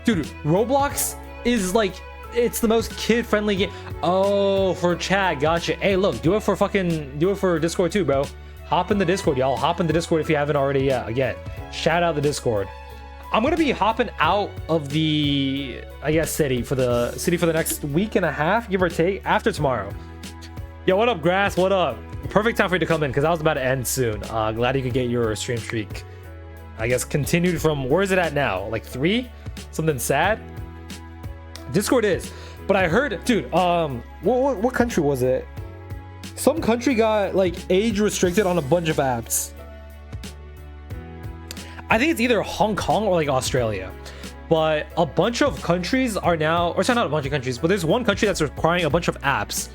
Dude, Roblox is like... It's the most kid-friendly game. Oh, for chat, gotcha. Hey, look, do it for Discord too, bro. Hop in the Discord, y'all. Hop in the Discord if you haven't already yet. Again, shout out the Discord. I'm gonna be hopping out of the, I guess, city for the next week and a half, give or take, after tomorrow. Yo, what up, Grass? What up? Perfect time for you to come in because I was about to end soon. Glad you could get your stream streak, I guess, continued from, where is it at now? Like 3? Something sad? Discord is, but I heard, dude, what country was it? Some country got like age restricted on a bunch of apps. I think it's either Hong Kong or like Australia, but a bunch of countries are now, or sorry, not a bunch of countries, but there's one country that's requiring a bunch of apps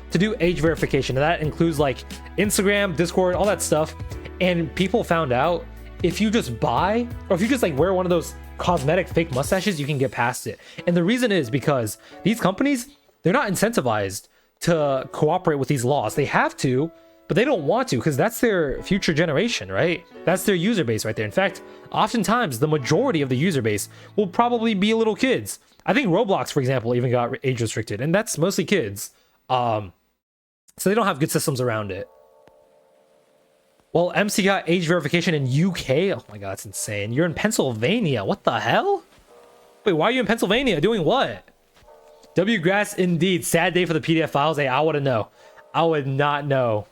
to do age verification, and that includes like Instagram, Discord, all that stuff. And people found out if you just buy, or if you just like wear one of those cosmetic fake mustaches, you can get past it. And the reason is because these companies, they're not incentivized to cooperate with these laws. They have to, but they don't want to because that's their future generation, right? That's their user base right there. In fact, oftentimes the majority of the user base will probably be little kids. I think Roblox, for example, even got age restricted, and that's mostly kids. So they don't have good systems around it. Well, MC got age verification in UK. Oh my god, that's insane. You're in Pennsylvania. What the hell? Wait, why are you in Pennsylvania? Doing what? W Grass, indeed. Sad day for the PDF files. Hey, I wouldn't know. I would not know.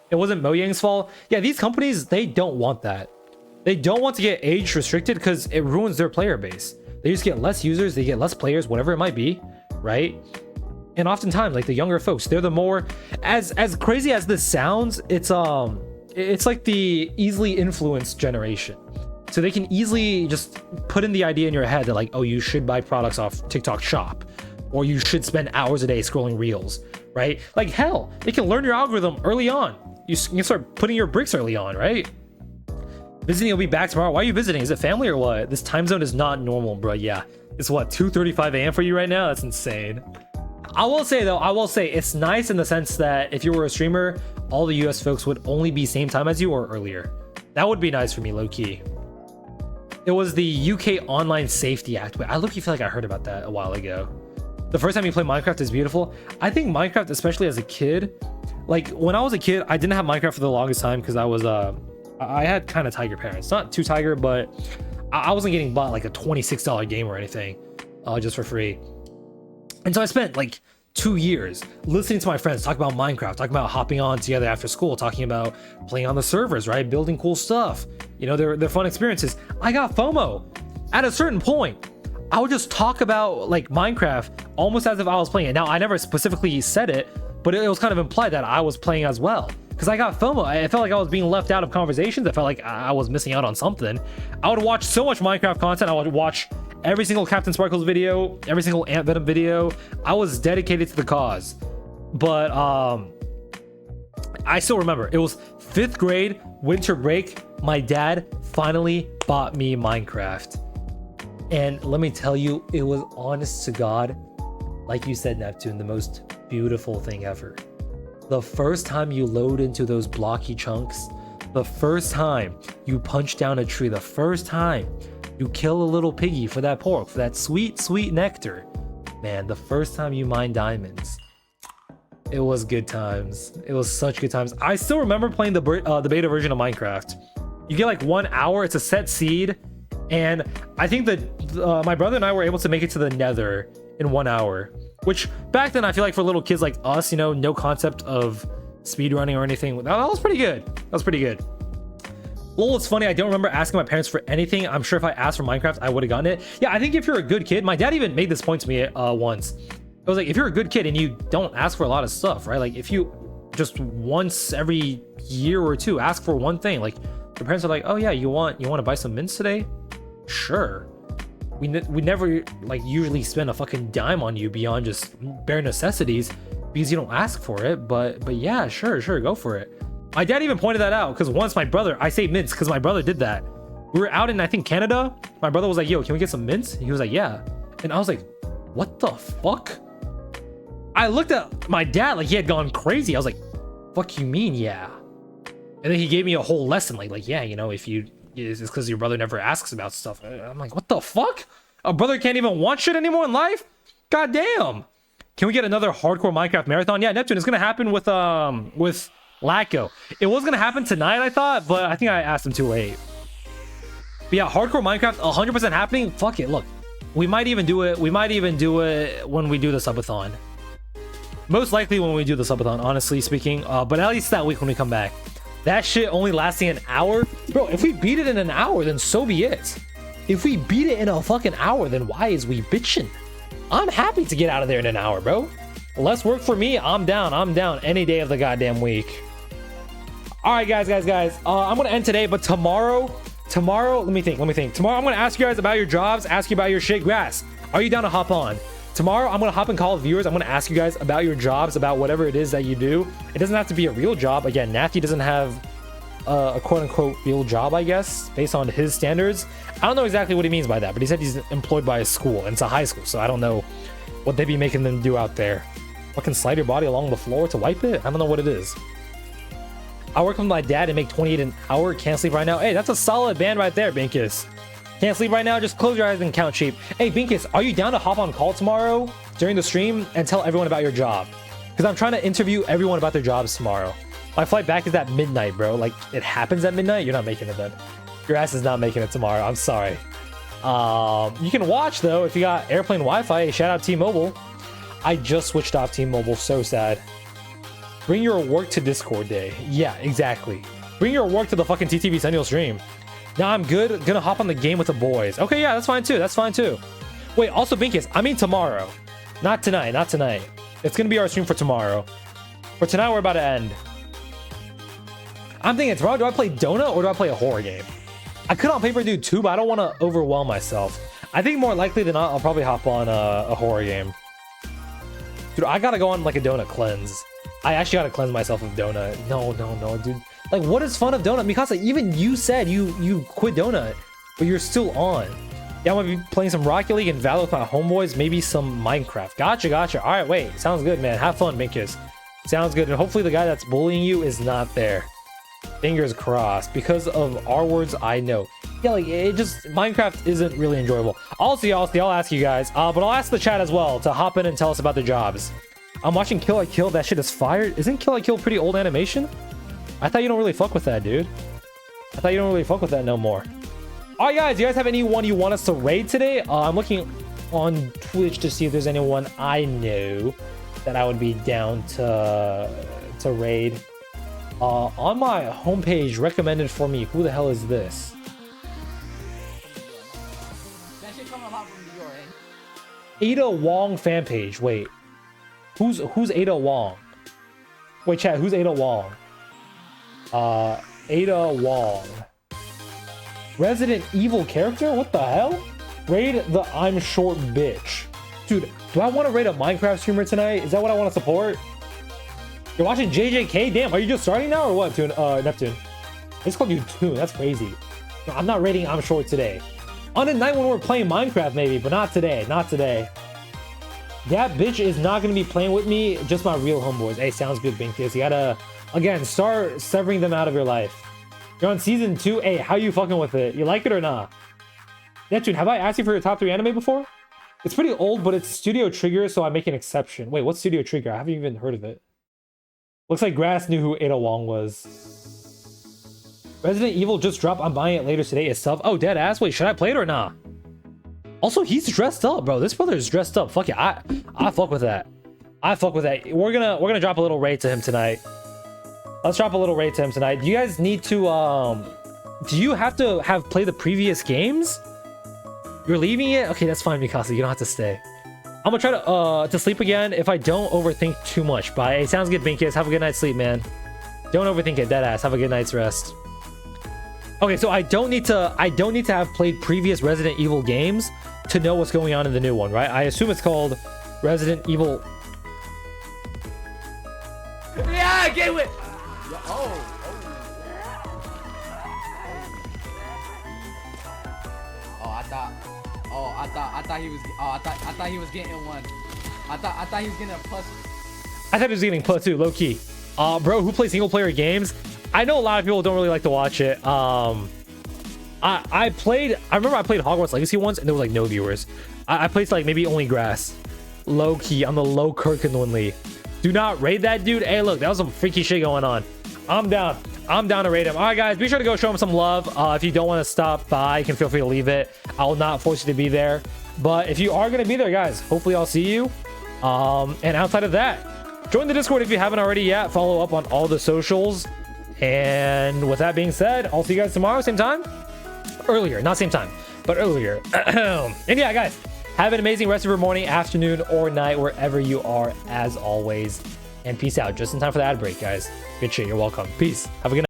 It wasn't Mojang's fault. Yeah, these companies, they don't want that. They don't want to get age restricted because it ruins their player base. They just get less users, they get less players, whatever it might be, right? And oftentimes, like the younger folks, they're the more, as crazy as this sounds, it's like the easily influenced generation. So they can easily just put in the idea in your head that like, oh, you should buy products off TikTok Shop, or you should spend hours a day scrolling reels, right? Like hell, they can learn your algorithm early on. You can start putting your bricks early on, right? Visiting will be back tomorrow. Why are you visiting? Is it family or what? This time zone is not normal, bro. Yeah, it's what, 2:35 a.m. for you right now? That's insane. I will say though, it's nice in the sense that if you were a streamer, all the US folks would only be same time as you or earlier. That would be nice for me, low key. It was the UK Online Safety Act. Wait, I low key feel like I heard about that a while ago. The first time you play Minecraft is beautiful. I think Minecraft, especially as a kid, like when I was a kid, I didn't have Minecraft for the longest time because I had kind of tiger parents. Not too tiger, but I wasn't getting bought like a $26 game or anything just for free. And so I spent like 2 years listening to my friends talk about Minecraft, talking about hopping on together after school, talking about playing on the servers, right? Building cool stuff. You know, they're fun experiences. I got FOMO. At a certain point, I would just talk about like Minecraft almost as if I was playing it. Now, I never specifically said it, but it was kind of implied that I was playing as well. because I got FOMO. I felt like I was being left out of conversations. I felt like I was missing out on something. I would watch so much Minecraft content. I would watch every single Captain Sparkles video, every single Ant Venom video. I was dedicated to the cause. But I still remember, it was 5th grade, winter break. My dad finally bought me Minecraft. And let me tell you, it was, honest to God, like you said, Neptune, the most beautiful thing ever. The first time you load into those blocky chunks, the first time you punch down a tree, the first time you kill a little piggy for that pork, for that sweet, sweet nectar, man, the first time you mine diamonds, it was good times. It was such good times. I still remember playing the beta version of Minecraft. You get like 1 hour, it's a set seed, and I think that my brother and I were able to make it to the nether in 1 hour, which back then I feel like for little kids like us, you know, no concept of speedrunning or anything, that was pretty good. That was pretty good. Lol, it's funny, I don't remember asking my parents for anything. I'm sure if I asked for Minecraft, I would have gotten it. Yeah, I think if you're a good kid, my dad even made this point to me once. It was like, if you're a good kid and you don't ask for a lot of stuff, right? Like if you just once every year or two ask for one thing, like your parents are like, oh yeah, you want to buy some mints today? Sure. We never like usually spend a fucking dime on you beyond just bare necessities because you don't ask for it. But yeah, sure, go for it. My dad even pointed that out because once my brother, I say mints because my brother did that. We were out in, I think, Canada. My brother was like, yo, can we get some mints? He was like, yeah. And I was like, what the fuck? I looked at my dad like he had gone crazy. I was like, fuck you mean, yeah? And then he gave me a whole lesson like yeah, you know, if you, it's because your brother never asks about stuff. I'm like, what the fuck? A brother can't even want shit anymore in life? God damn. Can we get another hardcore Minecraft marathon? Yeah, Neptune, it's gonna happen with Lacko. It was gonna happen tonight, I thought, but I think I asked him too late. But yeah, hardcore Minecraft 100% happening. Fuck it, look. We might even do it when we do the subathon. Most likely when we do the subathon, honestly speaking. But at least that week when we come back. That shit only lasting an hour? Bro, if we beat it in an hour, then so be it. If we beat it in a fucking hour, then why is we bitching? I'm happy to get out of there in an hour, bro. Less work for me. I'm down any day of the goddamn week. All right, guys. I'm going to end today, but tomorrow, let me think. Tomorrow, I'm going to ask you guys about your jobs, ask you about your shit. Grass, are you down to hop on? Tomorrow, I'm going to hop in call with viewers. I'm going to ask you guys about your jobs, about whatever it is that you do. It doesn't have to be a real job. Again, Nathy doesn't have a quote-unquote real job, I guess, based on his standards. I don't know exactly what he means by that, but he said he's employed by a school, and it's a high school, so I don't know what they be making them do out there. Fucking slide your body along the floor to wipe it? I don't know what it is. I work with my dad and make 28 an hour. Can't sleep right now. Hey, that's a solid band right there, Binkus. Can't sleep right now? Just close your eyes and count sheep. Hey, Binkus, are you down to hop on call tomorrow during the stream and tell everyone about your job? Because I'm trying to interview everyone about their jobs tomorrow. My flight back is at midnight, bro. Like, it happens at midnight? You're not making it then. Your ass is not making it tomorrow. I'm sorry. You can watch, though, if you got airplane Wi-Fi. Shout out T-Mobile. I just switched off T-Mobile. So sad. Bring your work to Discord day. Yeah, exactly. Bring your work to the fucking TTV Centennial stream. Now I'm good. Gonna hop on the game with the boys. Okay, yeah, that's fine too. Wait, also Binkus, I mean tomorrow. Not tonight. It's gonna be our stream for tomorrow. For tonight, we're about to end. I'm thinking tomorrow, do I play Donut or do I play a horror game? I could on paper do two, but I don't want to overwhelm myself. I think more likely than not, I'll probably hop on a horror game. Dude, I gotta go on like a Donut cleanse. I actually gotta cleanse myself of Donut. No, dude. Like, what is fun of Donut? Mikasa, even you said you quit Donut, but you're still on. Yeah, I'm gonna be playing some Rocket League and Valor with my homeboys, maybe some Minecraft. Gotcha. All right, wait. Sounds good, man. Have fun, Minkus. Sounds good. And hopefully the guy that's bullying you is not there. Fingers crossed. Because of our words, I know. Yeah, like, it just, Minecraft isn't really enjoyable. I'll ask you guys, but I'll ask the chat as well to hop in and tell us about their jobs. I'm watching Kill I Kill. That shit is fire. Isn't Kill I Kill pretty old animation? I thought you don't really fuck with that, dude. I thought you don't really fuck with that no more. All right, guys. You guys have anyone you want us to raid today? I'm looking on Twitch to see if there's anyone I know that I would be down to raid. On my homepage, recommended for me. Who the hell is this? That should come a lot from your end. Ada Wong fan page. Wait. Who's Ada Wong? Wait, chat, who's Ada Wong? Ada Wong. Resident Evil character? What the hell? Raid the I'm short bitch. Dude, do I want to raid a Minecraft streamer tonight? Is that what I want to support? You're watching JJK? Damn, are you just starting now or what, Toon? Neptune? It's called you Toon. That's crazy. No, I'm not raiding I'm short today. On a night when we're playing Minecraft maybe, but not today. Not today. That bitch is not going to be playing with me. Just my real homeboys. Hey, sounds good, Binkus. You gotta, again, start severing them out of your life. You're on season 2. Hey, how you fucking with it? You like it or not? Neptune, have I asked you for your top 3 anime before? It's pretty old, but it's Studio Trigger, so I make an exception. Wait, what's Studio Trigger? I haven't even heard of it. Looks like Grass knew who Ada Wong was. Resident Evil just dropped. I'm buying it later today. It's tough. Oh, dead ass. Wait, should I play it or not? Also, he's dressed up, bro. This brother is dressed up. Fuck it. I fuck with that. I fuck with that. We're gonna drop a little raid to him tonight. Let's drop a little raid to him tonight. Do you guys need to do you have to have played the previous games? You're leaving it? Okay, that's fine, Mikasa. You don't have to stay. I'm gonna try to sleep again if I don't overthink too much. Bye. Hey, sounds good, Binkus. Have a good night's sleep, man. Don't overthink it, deadass. Have a good night's rest. Okay, so I don't need to have played previous Resident Evil games to know what's going on in the new one, right? I assume it's called Resident Evil. Yeah, get with. I thought he was. I thought he was getting one. I thought he was getting a plus. I thought he was getting plus 2, low key. Bro, who plays single player games? I know a lot of people don't really like to watch it. I remember I played Hogwarts Legacy once and there was like no viewers. I played like maybe only Grass. Low key on the low Kirklandly. Do not raid that dude. Hey, look, that was some freaky shit going on. I'm down to raid him. All right, guys, be sure to go show him some love. If you don't want to stop by, you can feel free to leave it. I will not force you to be there. But if you are going to be there, guys, hopefully I'll see you. And outside of that, join the Discord if you haven't already yet. Follow up on all the socials. And with that being said, I'll see you guys tomorrow, same time. Earlier, not same time, but earlier. And yeah, guys, have an amazing rest of your morning, afternoon, or night, wherever you are, as always. And peace out. Just in time for the ad break, guys. Good shit. You're welcome. Peace. Have a good night.